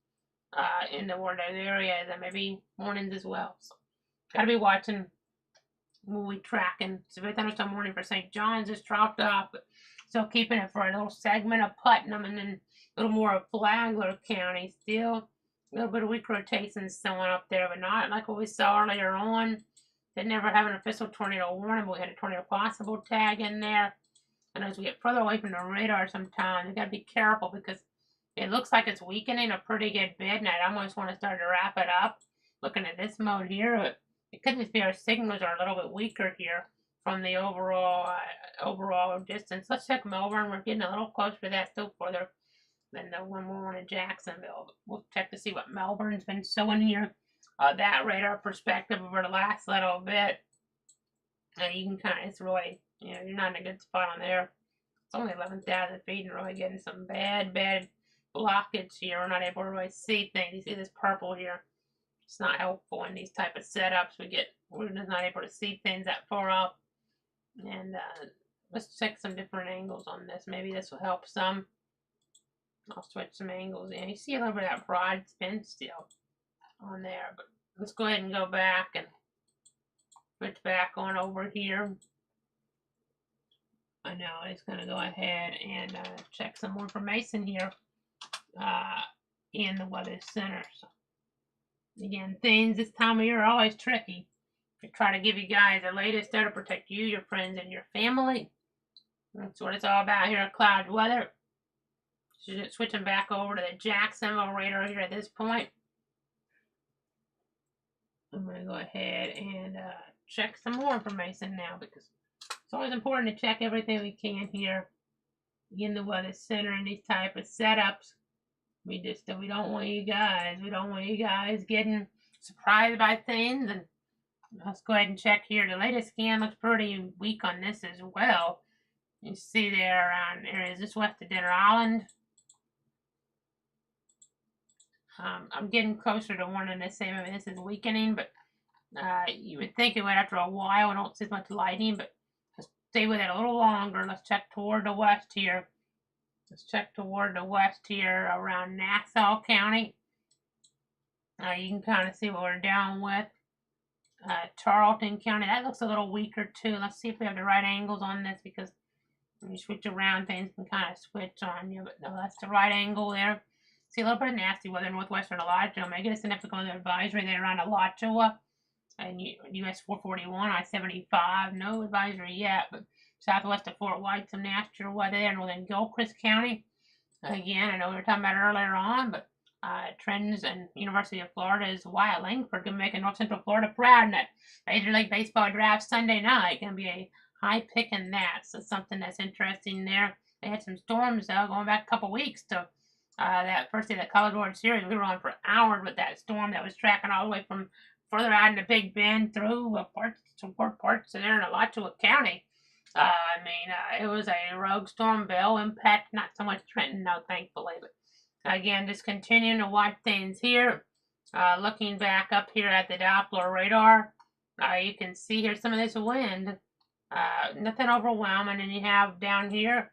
in the those areas, and maybe warnings as well. So, gotta be watching. We'll be tracking. Severe thunderstorm warning for St. John's just dropped off, but still keeping it for a little segment of Putnam and then a little more of Flagler County. Still a little bit of weak rotations going up there, but not like what we saw earlier on. They never have an official tornado warning, but we had a tornado possible tag in there. And as we get further away from the radar sometimes, we got to be careful because it looks like it's weakening a pretty good bit, and I almost want to start to wrap it up. Looking at this mode here, it could just be our signals are a little bit weaker here from the overall distance. Let's check Melbourne. We're getting a little closer to that, still further than the one we're in Jacksonville. We'll check to see what Melbourne's been showing here. That radar perspective over the last little bit. You can kind of, it's really, you're not in a good spot on there. It's only 11,000 feet and really getting some bad blockage here. We're not able to really see things. You see this purple here. It's not helpful in these type of setups. We're just not able to see things that far up. And let's check some different angles on this. Maybe this will help some. I'll switch some angles in. You see a little bit of that broad spin still on there, but let's go ahead and go back and switch back on over here. I know it's going to go ahead and check some more information here in the Weather Center. So again, things this time of year are always tricky. We try to give you guys the latest there to protect you, your friends, and your family. That's what it's all about here at Cloud Weather. Switching back over to the Jacksonville radar here at this point. I'm going to go ahead and check some more information now because it's always important to check everything we can here in the Weather Center and these type of setups. We don't want you guys getting surprised by things. And let's go ahead and check here. The latest scan looks pretty weak on this as well. You see there around areas just west of Dinner Island. I'm getting closer to wanting to say maybe this is weakening, but you would think it would after a while. I don't see as much lightning, but just stay with it a little longer. Let's check toward the west here. Let's check toward the west here around Nassau County. You can kind of see what we're down with. Charlton County, that looks a little weaker too. Let's see if we have the right angles on this because when you switch around, things can kind of switch on you. But no, that's the right angle there. See a little bit of nasty weather in northwestern Alachua. May get a significant weather advisory there around Alachua and US 441, I-75. No advisory yet, but southwest of Fort White, some nastier weather there in northern Gilchrist County. Again, I know we were talking about it earlier on, but Trends and University of Florida's Wyatt Langford can make North Central Florida proud in that Major League Baseball draft Sunday night. Going to be a high pick in that, so something that's interesting there. They had some storms going back a couple weeks to that first day of the College World Series. We were on for hours with that storm that was tracking all the way from further out in the Big Bend through parts of there in Alachua County. I mean, it was a rogue storm, Bell impact, not so much Trenton, no, thankfully. But again, just continuing to watch things here. Looking back up here at the Doppler radar, you can see here some of this wind. Nothing overwhelming, and you have down here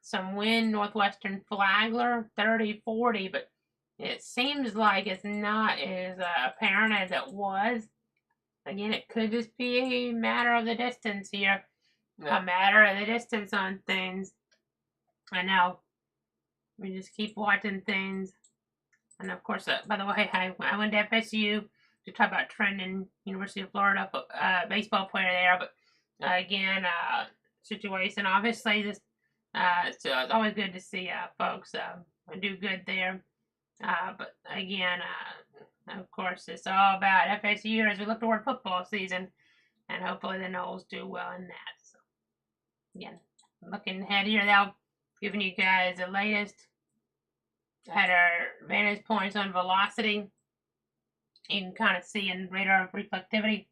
some wind, northwestern Flagler, 30, 40, but it seems like it's not as apparent as it was. Again, it could just be a matter of the distance here, a matter of the distance on things. I know. We just keep watching things. And of course, by the way, I went to FSU to talk about Trenton, University of Florida baseball player there. But again, situation obviously this. So it's always good to see folks do good there. But again, of course, it's all about FSU as we look toward football season, and hopefully the Noles do well in that. So again, looking ahead here now, giving you guys the latest at our vantage points on velocity. You can kind of see in radar reflectivity.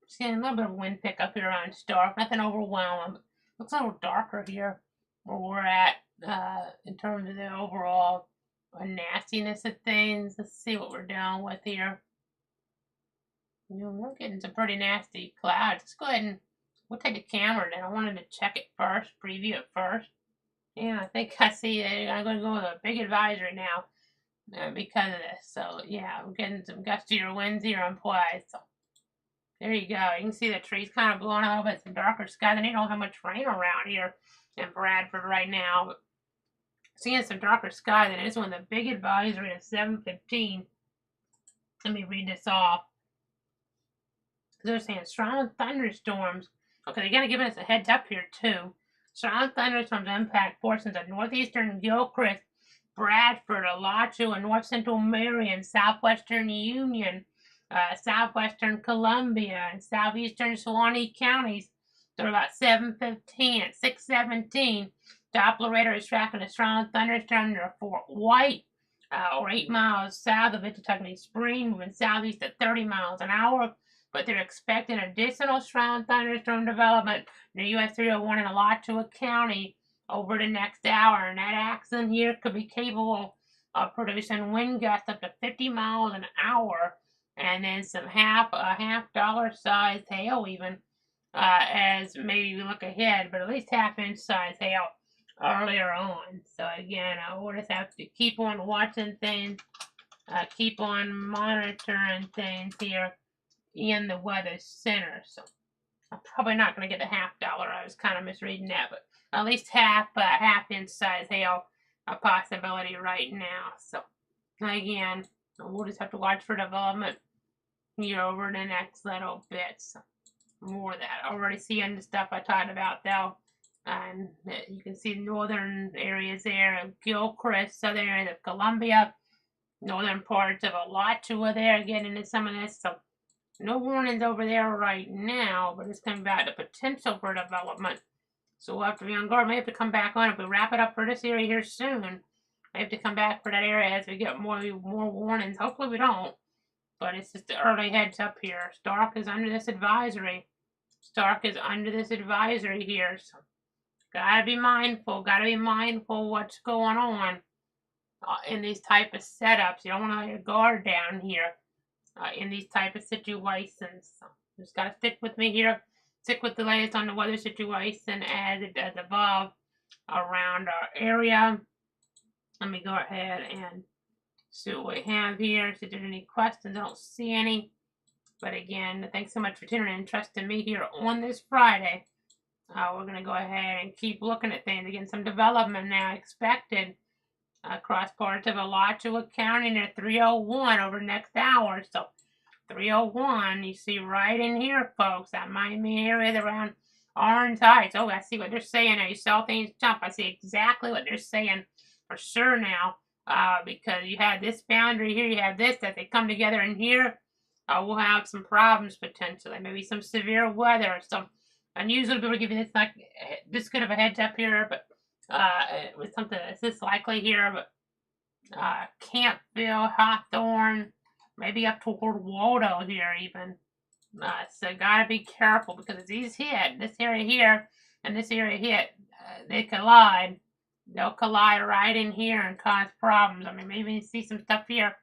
Seeing a little bit of wind pick up here on Stark. Nothing overwhelming. Looks a little darker here where we're at in terms of the overall nastiness of things. Let's see what we're dealing with here. We're getting some pretty nasty clouds. Let's go ahead and we'll take the camera then. I wanted to check it first, preview it first. Yeah, I think I see it. I'm going to go with a big advisory now because of this. So, yeah, we're getting some gustier winds here in play. So, there you go. You can see the trees kind of blowing a little bit, some darker sky. Then you don't have much rain around here in Bradford right now. But seeing some darker sky, then this one, the big advisory is 7:15. Let me read this off. They're saying strong thunderstorms. Okay, they're going to give us a heads up here, too. Strong thunderstorms impact portions of northeastern Gilchrist, Bradford, Alachua, and north central Marion, southwestern Union, southwestern Columbia, and southeastern Suwannee counties. They're about 7:15. At 6:17, Doppler radar is tracking a strong thunderstorm near Fort White, or 8 miles south of Itatuckney Spring, moving southeast at 30 miles an hour. But they're expecting additional strong thunderstorm development near US 301 in Alachua County over the next hour. And that axis here could be capable of producing wind gusts up to 50 miles an hour. And then some half dollar sized hail even as maybe we look ahead, but at least half-inch size hail earlier on. So again, we'll just have to keep on watching things, keep on monitoring things here in the weather center. So I'm probably not going to get a half dollar. I was kind of misreading that, but at least half-inch size hail a possibility right now. So again, we'll just have to watch for development here over the next little bit. So more of that. Already seeing the stuff I talked about though. And you can see northern areas there of Gilchrist, southern areas of Columbia, northern parts of Alachua there, getting into some of this. So no warnings over there right now, but it's coming back to potential for development. So we'll have to be on guard. May have to come back on if we wrap it up for this area here soon. I have to come back for that area as we get more warnings. Hopefully we don't. But it's just the early heads up here. Stark is under this advisory. Stark is under this advisory here. So gotta be mindful. Gotta be mindful what's going on in these type of setups. You don't want to let your guard down here in these type of situations. So just gotta stick with me here. Stick with the latest on the weather situation as it does evolve around our area. Let me go ahead and see what we have here. See if there's any questions. I don't see any. But again, thanks so much for tuning in and trusting me here on this Friday. We're going to go ahead and keep looking at things. Again, some development now expected across parts of Alachua County near 301 over the next hour. So 301, you see right in here, folks. That Miami area around Orange Heights. Oh, I see what they're saying now. You saw things jump. I see exactly what they're saying for sure now. Because you have this boundary here, you have this, that they come together in here, we'll have some problems potentially. Maybe some severe weather or some unusual people to give you this good of a heads up here, but with something that's this likely here, but Campville, Hawthorne, maybe up toward Waldo here even. So gotta be careful because if these hit, this area here and this area hit, they collide. They'll collide right in here and cause problems. I mean, maybe you see some stuff here.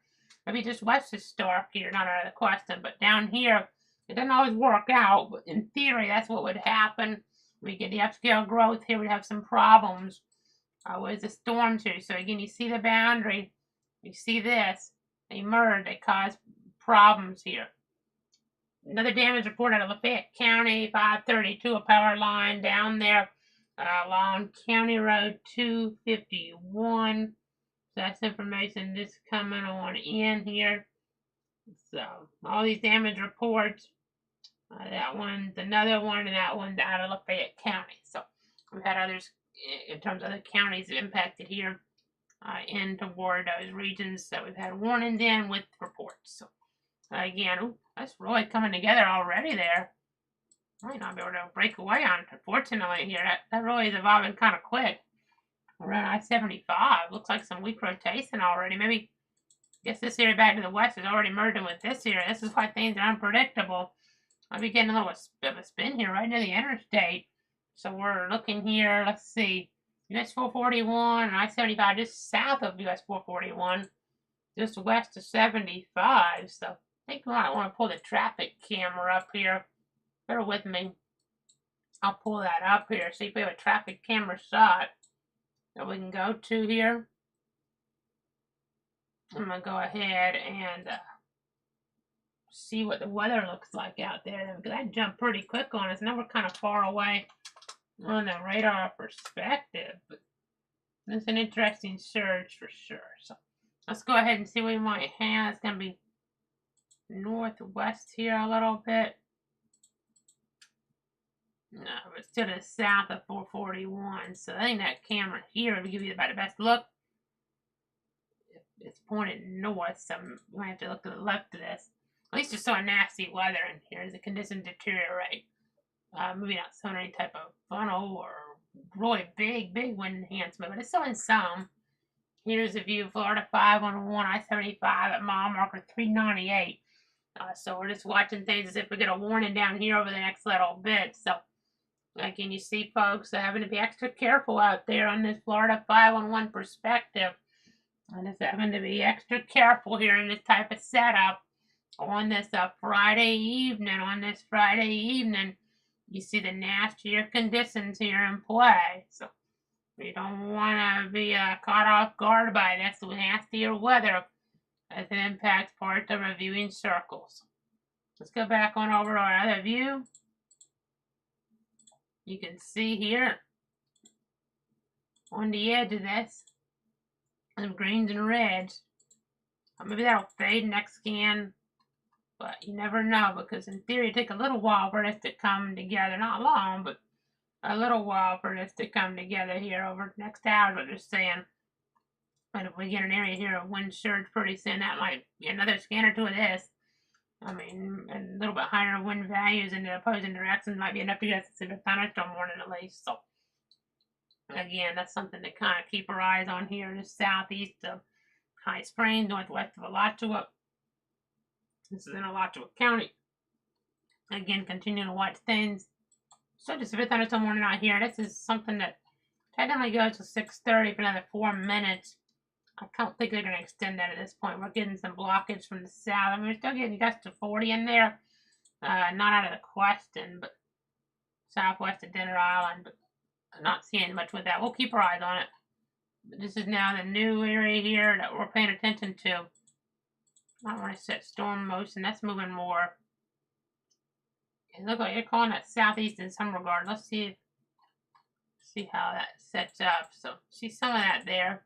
Maybe just west of Stark here, not out of the question, but down here, it doesn't always work out. But in theory, that's what would happen. We get the upscale growth here, we'd have some problems with the storms here. So again, you see the boundary, you see this, they merge, they cause problems here. Another damage report out of Lafayette County, 532, a power line down there along County Road 251. So that's information just coming on in here. So all these damage reports, that one's another one, and that one's out of Lafayette County. So we've had others in terms of the counties impacted here in toward those regions that we've had warnings in with reports. So again, that's really coming together already there. Might not be able to break away on it, unfortunately, here. That really is evolving kind of quick. Around I-75. Looks like some weak rotation already. Maybe, I guess this area back to the west is already merging with this area. This is why things are unpredictable. I'll be getting a little bit of a spin here right near the interstate. So we're looking here, let's see, US 441 and I-75 just south of US 441, just west of 75. So I think I want to pull the traffic camera up here. Bear with me. I'll pull that up here, see if we have a traffic camera shot that we can go to here. I'm going to go ahead and see what the weather looks like out there, because that jumped pretty quick on us. Now we're kind of far away on the radar perspective, but it's an interesting surge for sure. So let's go ahead and see what we might have. It's going to be northwest here a little bit. No, but still to the south of 441. So I think that camera here will give you about the best look. It's pointed north, so we might have to look to the left of this. At least just saw nasty weather in here as the conditions deteriorate. Maybe not showing any type of funnel or really big wind enhancement, but it's showing some. Here's a view of Florida 511, I-75 at mile marker 398. So we're just watching things as if we get a warning down here over the next little bit. So again, you see folks having to be extra careful out there on this Florida 511 perspective. And it's having to be extra careful here in this type of setup on this Friday evening. You see the nastier conditions here in play. So we don't want to be caught off guard by this nastier weather as it impacts parts of our viewing circles. Let's go back on over to our other view. You can see here on the edge of this, some greens and reds. Maybe that'll fade next scan, but you never know, because in theory it takes a little while for this to come together. Not long, but a little while for this to come together here over the next hour, what they're saying. But if we get an area here of wind surge pretty soon, that might be another scan or two of this. I mean, a little bit higher wind values in the opposing directions might be enough to get us to the thunderstorm warning at least. So again, that's something to kind of keep our eyes on here in the southeast of High Springs, northwest of Alachua. This is in Alachua County. Again, continue to watch things. So just a bit thunderstorm warning out here. This is something that technically goes to 6:30 for another 4 minutes. I don't think they're going to extend that at this point. We're getting some blockage from the south. I mean, we're still getting gusts to 40 in there. Not out of the question, but southwest of Denver Island. But I'm not seeing much with that. We'll keep our eyes on it. But this is now the new area here that we're paying attention to. I want to set storm motion. That's moving more. It looks like you're calling that southeast in some regard. Let's see how that sets up. So see some of that there.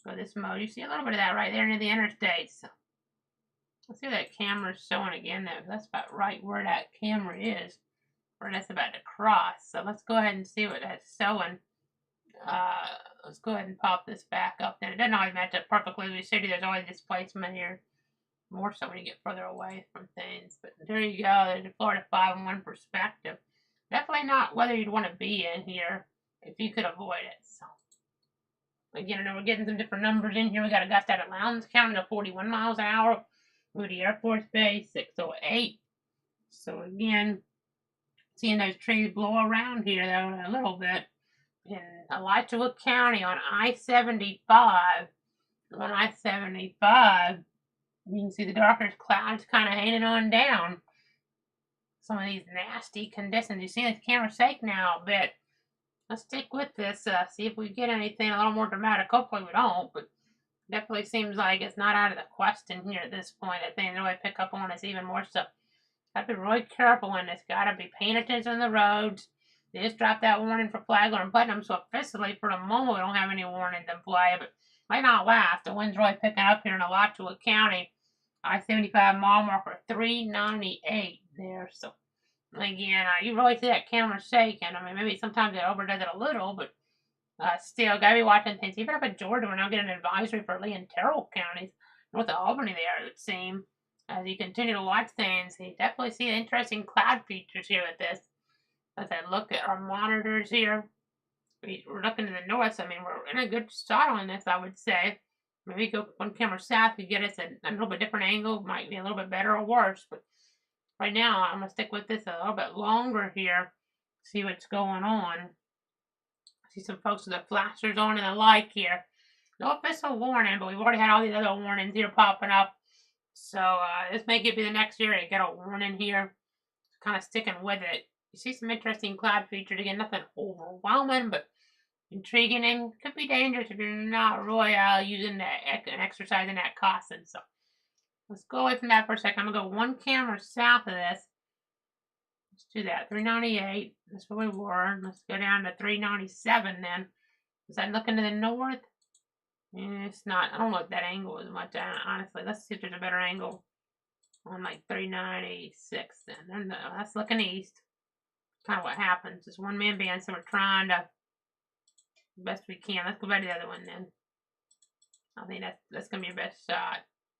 For this mode, you see a little bit of that right there near the interstate. So let's see what that camera's showing again there. That's about right where that camera is, where that's about to cross. So let's go ahead and see what that's showing. Let's go ahead and pop this back up. Then it doesn't always match up perfectly. We see there's always displacement here, more so when you get further away from things. But there you go. There's the Florida 511 perspective. Definitely not whether you'd want to be in here if you could avoid it. So again, I know we're getting some different numbers in here. We got a gust out of Lowndes County to 41 miles an hour. Moody Air Force Base, 608. So again, seeing those trees blow around here though a little bit. In Alachua County on I-75, on I-75, you can see the darker clouds kind of hanging on down. Some of these nasty conditions. You see the camera shake now a bit. Let's stick with this, see if we get anything a little more dramatic. Hopefully we don't, but definitely seems like it's not out of the question here at this point. I think the way I pick up on us even more so. Gotta be really careful in this. Gotta be paying attention to the roads. They just dropped that warning for Flagler and Putnam, so officially for the moment we don't have any warnings in play, but might not last. The wind's really picking up here in Alachua County. I-75 mile marker 398 there, so again, you really see that camera shaking. I mean, maybe sometimes it overdoes it a little, but still, gotta be watching things. Even up in Georgia, we're now getting an advisory for Lee and Terrell counties, north of Albany there, it would seem. As you continue to watch things, you definitely see interesting cloud features here with this. As I look at our monitors here, we're looking to the north. So, I mean, we're in a good spot on this, I would say. Maybe go one camera south to get us a little bit different angle. Might be a little bit better or worse, but right now I'm going to stick with this a little bit longer here, see what's going on. I see some folks with the flashers on and the like here. No official warning, but we've already had all these other warnings here popping up. So this may be the next year to get a warning here. Kind of sticking with it. You see some interesting cloud features. Again, nothing overwhelming, but intriguing and could be dangerous if you're not really using that and exercising that caution. So let's go away from that for a second. I'm going to go one camera south of this. Let's do that. 398. That's where we were. Let's go down to 397 then. Is that looking to the north? It's not. I don't know what that angle is much, honestly. Let's see if there's a better angle on like 396 then. And that's looking east. Kind of what happens. It's one man band, so we're trying to the best we can. Let's go back to the other one then. I think that's gonna be your best shot.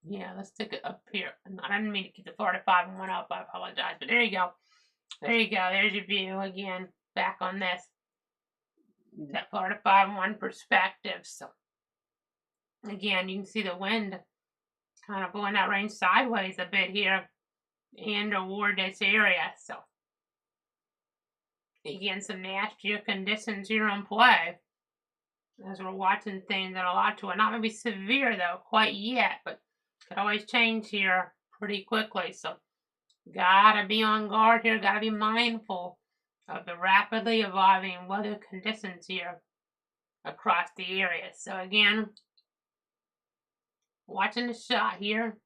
Yeah, let's take it up here. I didn't mean to keep the 45 and 1 up. I apologize, but there you go. There you go. There's your view again. Back on this. That Florida 5-1 perspective. So again, you can see the wind kind of blowing that rain sideways a bit here and toward this area. So again, some nastier conditions here in play as we're watching things that are a lot to it. Not maybe severe though, quite yet, but could always change here pretty quickly. So gotta be on guard here. Gotta be mindful of the rapidly evolving weather conditions here across the area. So again, watching the shot here,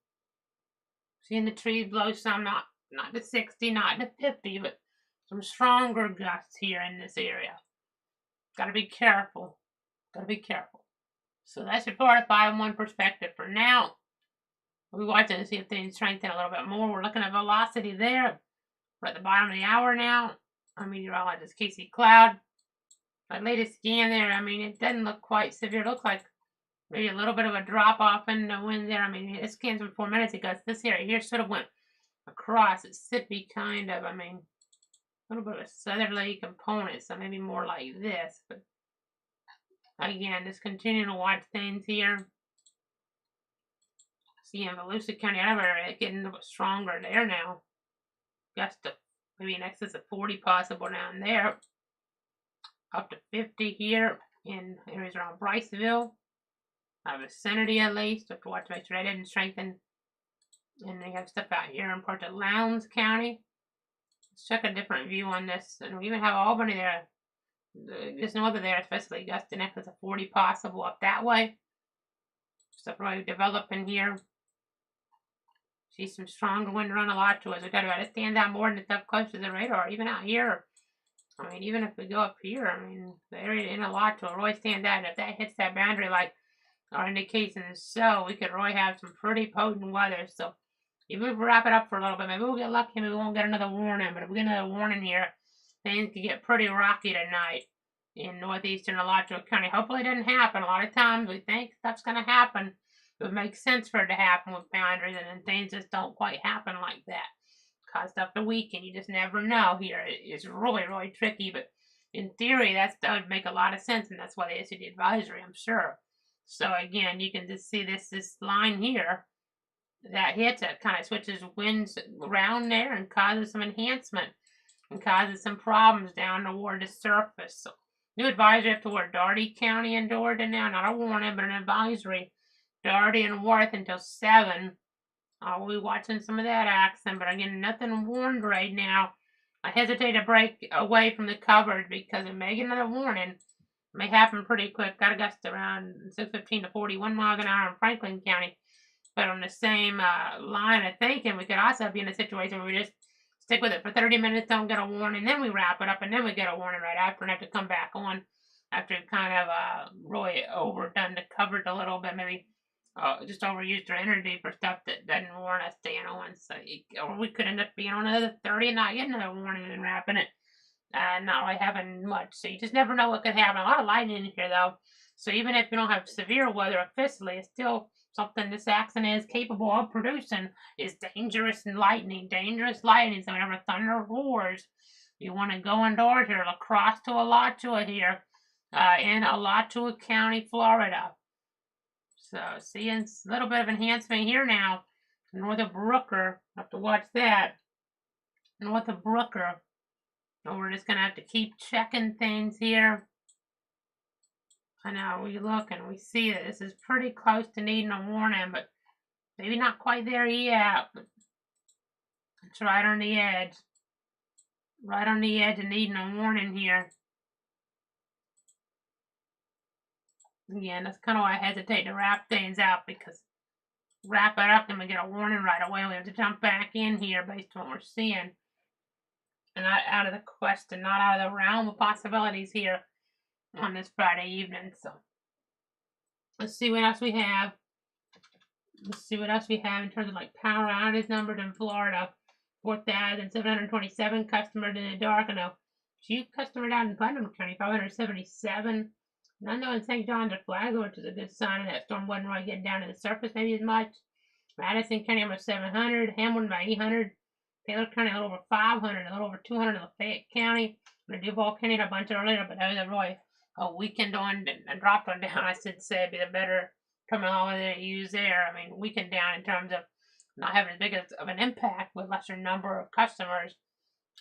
seeing the trees blow some, not to 60, not to 50, but some stronger gusts here in this area. Gotta be careful. Gotta be careful. So that's your Florida 5-1 perspective for now. We'll be watching to see if things strengthen a little bit more. We're looking at velocity there. We're at the bottom of the hour now. Our meteorologist Casey Cloud. My latest scan there, I mean, it doesn't look quite severe. It looks like maybe a little bit of a drop off in the wind there. I mean, it scanned from 4 minutes ago. So this area here sort of went across. It should be kind of, I mean, a little bit of a southerly component, so maybe more like this. But again, just continuing to watch things here. See in Volusia County, out of area, getting a little bit stronger there now. Gusts to maybe in excess of 40 possible down there. Up to 50 here in areas around Briceville. Vicinity at least. Have to watch to make sure that didn't strengthen. And they have stuff out here in parts of Lowndes County. Let's check a different view on this. And we even have Albany there. Just north of there, especially gusts in excess of 40 possible up that way. Stuff really developing here. See some stronger wind run a lot to us. We got to stand out more than the stuff close to the radar. Even out here. I mean, even if we go up here, I mean, the area in a lot to really stand out. And if that hits that boundary like our indications, so we could really have some pretty potent weather. So even if we wrap it up for a little bit, maybe we'll get lucky. Maybe we won't get another warning. But if we get another warning here, things could get pretty rocky tonight in northeastern Alachua County. Hopefully it doesn't happen. A lot of times we think stuff's going to happen. It would make sense for it to happen with boundaries, and then things just don't quite happen like that. Cause stuff to weaken. You just never know here. It's really, really tricky, but in theory, that would make a lot of sense, and that's why they issued the advisory, I'm sure. So again, you can just see this line here. that hits, it kind of switches winds around there and causes some enhancement and causes some problems down toward the surface. So, new advisory up toward Dougherty County in Georgia now, not a warning, but an advisory. Dougherty and Worth until 7. I'll be watching some of that action, but again, nothing warned right now. I hesitate to break away from the coverage because it may get another warning. It may happen pretty quick. Got a gust around 6:15 to 41 miles an hour in Franklin County. But on the same line of thinking, we could also be in a situation where we just stick with it for 30 minutes, don't get a warning, then we wrap it up, and then we get a warning right after and have to come back on after we've kind of really overdone the coverage a little bit, maybe just overused our energy for stuff that doesn't warrant us staying on. So, or we could end up being on another 30 and not getting another warning and wrapping it. Not really having much. So you just never know what could happen. A lot of lightning in here, though. So even if you don't have severe weather officially, it's still something this accident is capable of producing is dangerous lightning. Dangerous lightning. So whenever thunder roars, you want to go indoors here. La Crosse to Alachua here in Alachua County, Florida. So seeing a little bit of enhancement here now. North of Brooker. Have to watch that. North of Brooker. And we're just going to have to keep checking things here. I know we look and we see that this is pretty close to needing a warning, but maybe not quite there yet. But it's right on the edge. Right on the edge of needing a warning here. Again, that's kind of why I hesitate to wrap things out, because wrap it up and we get a warning right away. We have to jump back in here based on what we're seeing. And not out of the question, not out of the realm of possibilities here on this Friday evening. So let's see what else we have. Let's see what else we have in terms of like power outage numbers in Florida. 4,727 customers in the dark. I know few customers down in Putnam County, 577. None though in St. John's or Flagler, which is a good sign of that storm wasn't really getting down to the surface maybe as much. Madison County almost 700. Hamilton by 800. Taylor County a little over 500, a little over 200 in Lafayette County. The Duval County a bunch earlier, but those are really a weekend on and dropped on down, I should say, would be the better terminology to use there. I mean, weekend down in terms of not having as big of an impact with lesser number of customers,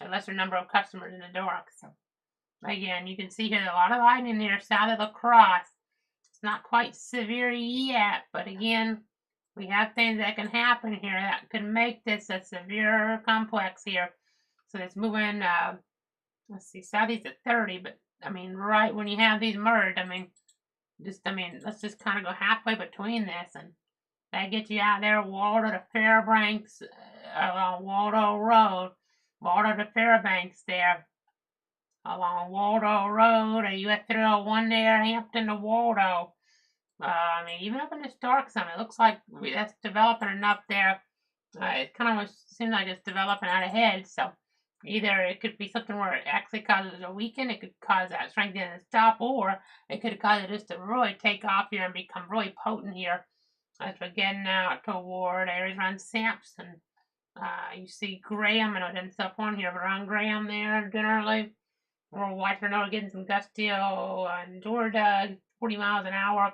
in the dark. So, again, you can see here a lot of lightning here south of La Crosse. It's not quite severe yet, but again, we have things that can happen here that could make this a severe complex here. So it's moving, let's see, southeast at 30, but I mean, right when you have these merged, let's just kind of go halfway between this, and that gets you out there, Waldo to Fairbanks, along Waldo Road, Waldo to Fairbanks there, along Waldo Road, US 301 there, Hampton to Waldo. Even up in this dark zone, it looks like that's developing enough there. It kind of seems like it's developing out ahead, so either it could be something where it actually causes a weaken, it could cause that strength to stop, or it could cause it just to really take off here and become really potent here as we're getting out toward areas around Sampson. You see Graham, and it didn't step on here, but around Graham there generally. We're watching getting some gustio in Georgia, 40 miles an hour.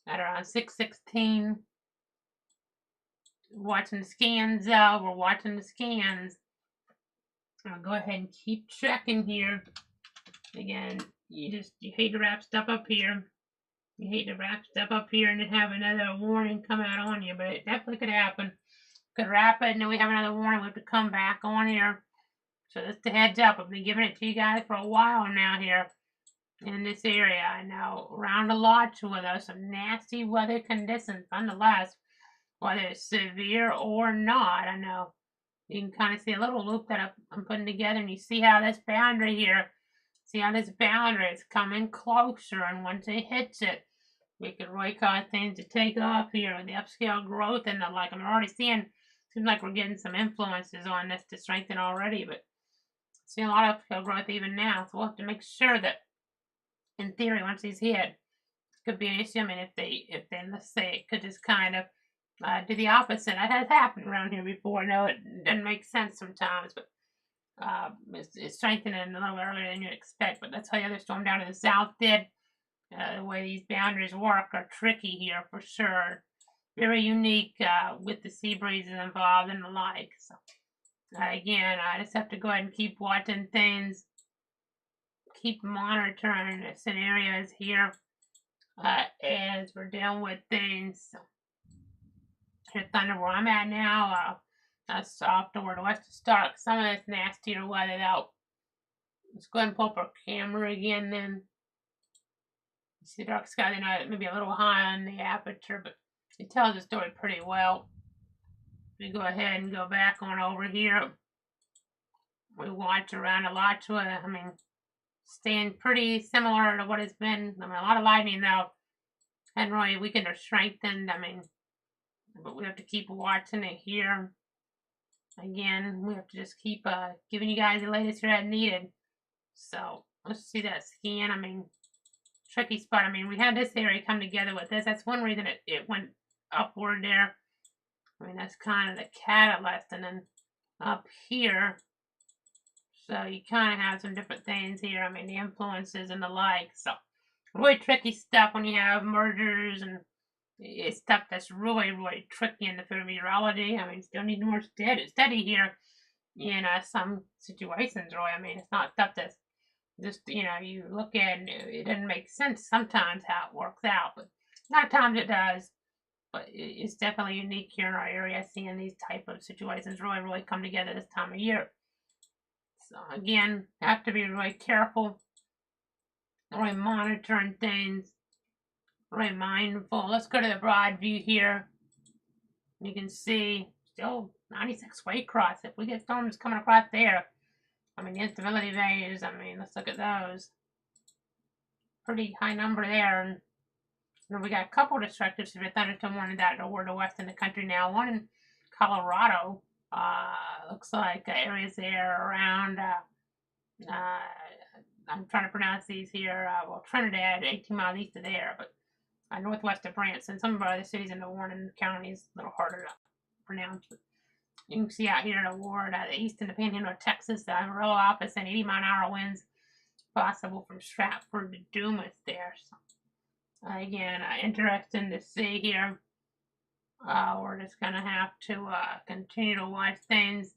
At around 6:16, watching the scans out. We're watching the scans. I'll go ahead and keep checking here. Again, you hate to wrap stuff up here. You hate to wrap stuff up here and then have another warning come out on you, but it definitely could happen. Could wrap it and then we have another warning. We have to come back on here. So that's the heads up. I've been giving it to you guys for a while now here. In this area, I know, around Alachua, though, some nasty weather conditions, nonetheless, whether it's severe or not. I know you can kind of see a little loop that I'm putting together, and you see how this boundary here, is coming closer, and once it hits it, we could really cause things to take off here with the upscale growth and the like. I'm already seeing, seems like we're getting some influences on this to strengthen already, but seeing a lot of upscale growth even now, so we'll have to make sure that in theory, once he's hit, could be an issue. If they, let's say, it could just kind of do the opposite. That has happened around here before. I know it doesn't make sense sometimes, but it's strengthening a little earlier than you'd expect. But that's how the other storm down in the south did. The way these boundaries work are tricky here for sure. very unique with the sea breezes involved and the like. So again, I just have to go ahead and keep watching things, keep monitoring the scenarios here as we're dealing with things. So here's Thunder where I'm at now. That's off toward the west of Stark. Some of this nastier weather out. Let's go ahead and pull up our camera again then. You see the dark sky, they know maybe a little high on the aperture, but it tells the story pretty well. We go ahead and go back on over here. We watch around Alachua. I mean, staying pretty similar to what it's been. I mean, a lot of lightning though. Hadn't really weakened or strengthened. I mean, but we have to keep watching it here. Again, we have to just keep giving you guys the latest here as needed. So let's see that scan. I mean, tricky spot. I mean, we had this area come together with this. That's one reason it went upward there. I mean, that's kind of the catalyst. And then up here, so you kind of have some different things here. I mean, the influences and the like. So really tricky stuff when you have mergers, and it's stuff that's really, really tricky in the field of meteorology. I mean, still need more study here in some situations, really. I mean, it's not stuff that's just, you look at and it doesn't make sense sometimes how it works out, but a lot of times it does. But it's definitely unique here in our area, seeing these type of situations really, really come together this time of year. So again, have to be really careful, really monitoring things, really mindful. Let's go to the broad view here. You can see still 96 wave cross. If we get storms coming across there, I mean, the instability values, I mean, let's look at those. Pretty high number there. And we got a couple destructive severe thunderstorm warnings out toward the west in the country now. One in Colorado. Looks like areas there around, I'm trying to pronounce these here, well, Trinidad, 18 miles east of there, but northwest of Branson. Some of our other cities in the Warren County is a little harder to pronounce. But you can see out here in the ward, the east and the panhandle of Texas, the Amarillo office, and 80-mile-an-hour winds possible from Stratford to Dumas there. So, again, interesting to see here. We're just going to have to continue to watch things.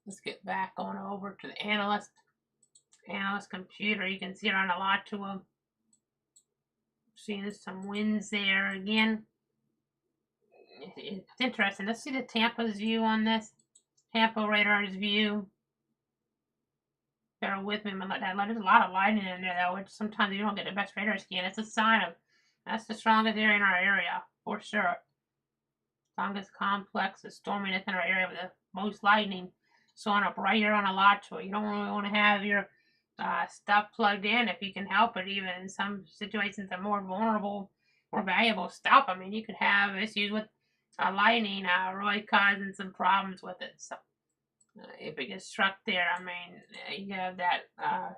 Let's get back on over to the analyst computer. You can see around Alachua. Seeing some winds there again. It's interesting. Let's see the Tampa's view on this. Tampa radar's view. Bear with me. There's a lot of lightning in there, though, which sometimes you don't get the best radar scan. It's a sign of that's the strongest area in our area, for sure. Strongest complex of storminess in our area with the most lightning. Showing up right here on Alachua. You don't really want to have your stuff plugged in if you can help it. Even in some situations, the more vulnerable or valuable stuff. I mean, you could have issues with lightning really causing some problems with it. So if it gets struck there, I mean, you have that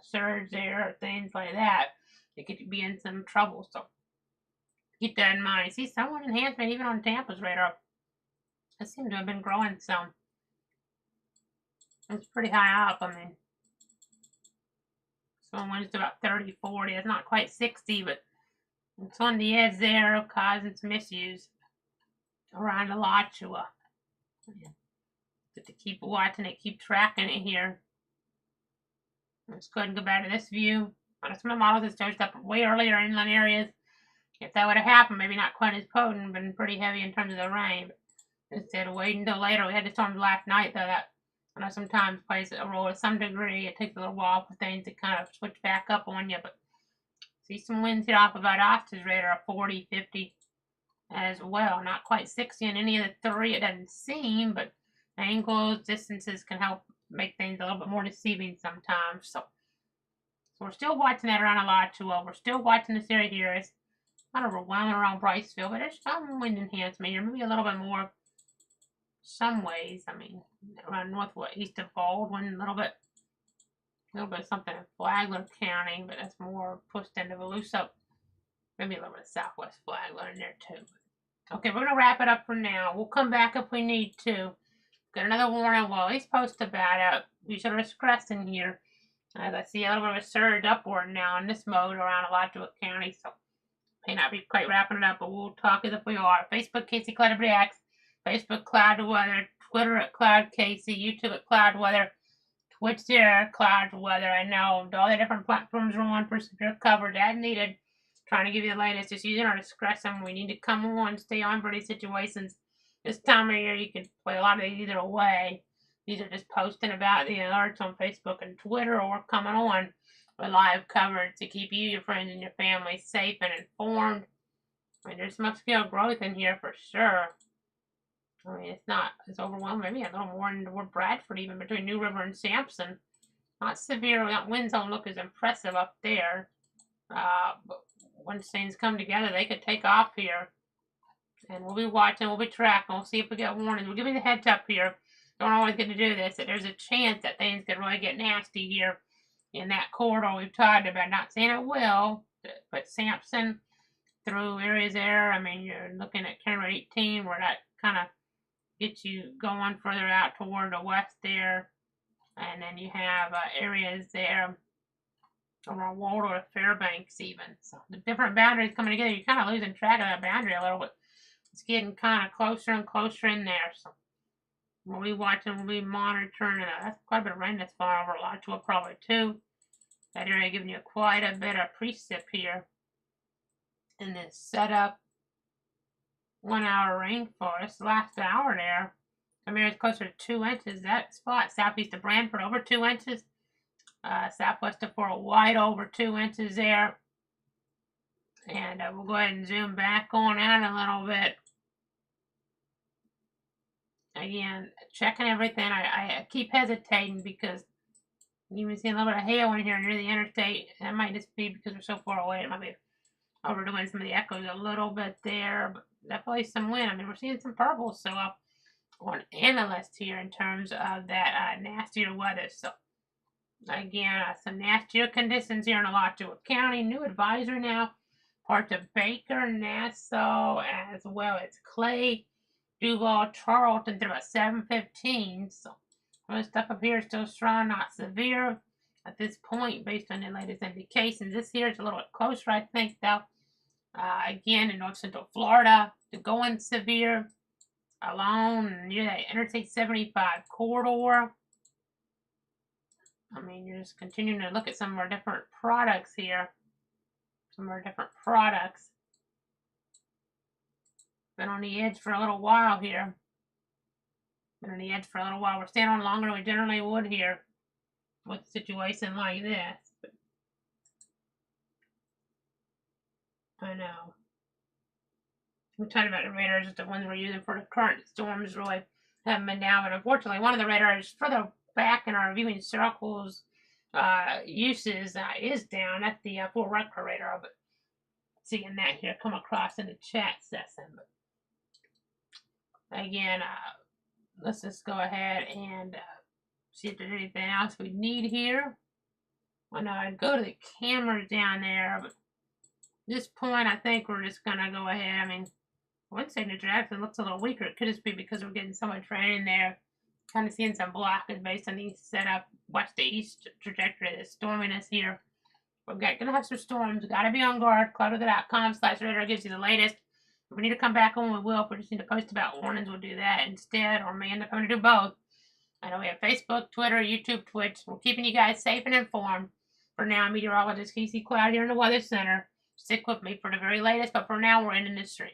surge there or things like that. It could be in some trouble. So keep that in mind. You see some enhancement even on Tampa's radar. It seems to have been growing some. It's pretty high up. I mean, so winds to about 30, 40. It's not quite 60, but it's on the edge there, causing some issues around Alachua. Just to keep watching it, keep tracking it here. Let's go ahead and go back to this view. On some of the models, it shows up way earlier in inland areas. If that would have happened, maybe not quite as potent, but pretty heavy in terms of the rain. But instead of waiting until later, we had the storms last night, though that sometimes plays a role to some degree. It takes a little while for things to kind of switch back up on you, but see some winds hit off about Austin's radar, 40, 50 as well. Not quite 60 in any of the three, it doesn't seem, but angles, distances can help make things a little bit more deceiving sometimes. So we're still watching that around Alachua. We're still watching this area here. It's not overwhelming around Briceville, but there's some wind enhancement here, maybe a little bit more some ways. I mean, around northwest east of Baldwin, a little bit something in Flagler County, but that's more pushed into Volusia. Maybe a little bit of southwest Flagler in there too. Okay, we're gonna wrap it up for now. We'll come back if we need to. Got another warning. Well, he's supposed to bat up. We should risk cresting here. As I see a little bit of a surge upward now in this mode around Alachua County. So May not be quite wrapping it up, but we'll talk as if we are. Facebook, Casey Cloud Reacts. Facebook, Cloud Weather. Twitter at Cloud Casey. YouTube at Cloud Weather. Twitch there, Cloud Weather. I know all the different platforms are on for severe coverage as needed. Trying to give you the latest. Just using our discretion. We need to come on, stay on for these situations. This time of year, you can play a lot of these either way. These are just posting about the alerts on Facebook and Twitter, or coming on with live coverage to keep you, your friends, and your family safe and informed. I mean, there's some upscale growth in here for sure. I mean, it's not as overwhelming. Maybe a little more toward Bradford, even between New River and Sampson. Not severe. That winds don't look as impressive up there. But once things come together, they could take off here. And we'll be watching, we'll be tracking, we'll see if we get warnings. We'll give you the heads up here. Don't always get to do this. That there's a chance that things could really get nasty here in that corridor we've talked about. Not saying it will, but Sampson through areas there. I mean, you're looking at County 18, where that kind of gets you going further out toward the west there. And then you have areas there around Waldorf, Fairbanks even. So the different boundaries coming together, you're kind of losing track of that boundary a little bit. It's getting kind of closer and closer in there. So we'll be watching, we'll be monitoring. That's quite a bit of rain that's falling over Alachua probably too. That area giving you quite a bit of precip here in this setup. 1 hour rainfall. This last hour there, some areas closer to 2 inches. That spot southeast of Brantford over 2 inches. Southwest of Fort White over 2 inches there. And we'll go ahead and zoom back on out a little bit. Again, checking everything. I keep hesitating because you can see a little bit of hail in here near the interstate. That might just be because we're so far away. It might be overdoing some of the echoes a little bit there, but definitely some wind. I mean, we're seeing some purples show up on analysts here in terms of that nastier weather. So, again, some nastier conditions here in Alachua County. New advisory now. Parts of Baker, Nassau, as well as Clay, Duval, Charlton through about 7:15. So, most stuff up here is still strong, not severe at this point based on the latest indications. This here is a little bit closer, I think, though. Again, in north central Florida, to going severe along near that Interstate 75 corridor. I mean, you're just continuing to look at some of our different products here. Some of our different products. Been on the edge for a little while here. Been on the edge for a little while. We're staying on longer than we generally would here with a situation like this. But I know. We talked about the radars, just the ones we're using for the current storms really haven't been down. But unfortunately, one of the radars further back in our viewing circles uses is down. That's the full record radar. But seeing that here come across in the chat session. But again, let's just go ahead and see if there's anything else we need here. When I go to the cameras down there, but at this point, I think we're just going to go ahead. I mean, one signature actually looks a little weaker. It could just be because we're getting so much rain in there. Kind of seeing some blockage based on the setup west to east trajectory of the storminess here. We're going to have some storms. Got to be on guard. cloudweather.com/radar gives you the latest. If we need to come back on, we will. If we just need to post about warnings, we'll do that instead, or may end up having to do both. I know we have Facebook, Twitter, YouTube, Twitch. We're keeping you guys safe and informed. For now, meteorologist Casey Cloud here in the Weather Center. Stick with me for the very latest, but for now, we're ending this stream.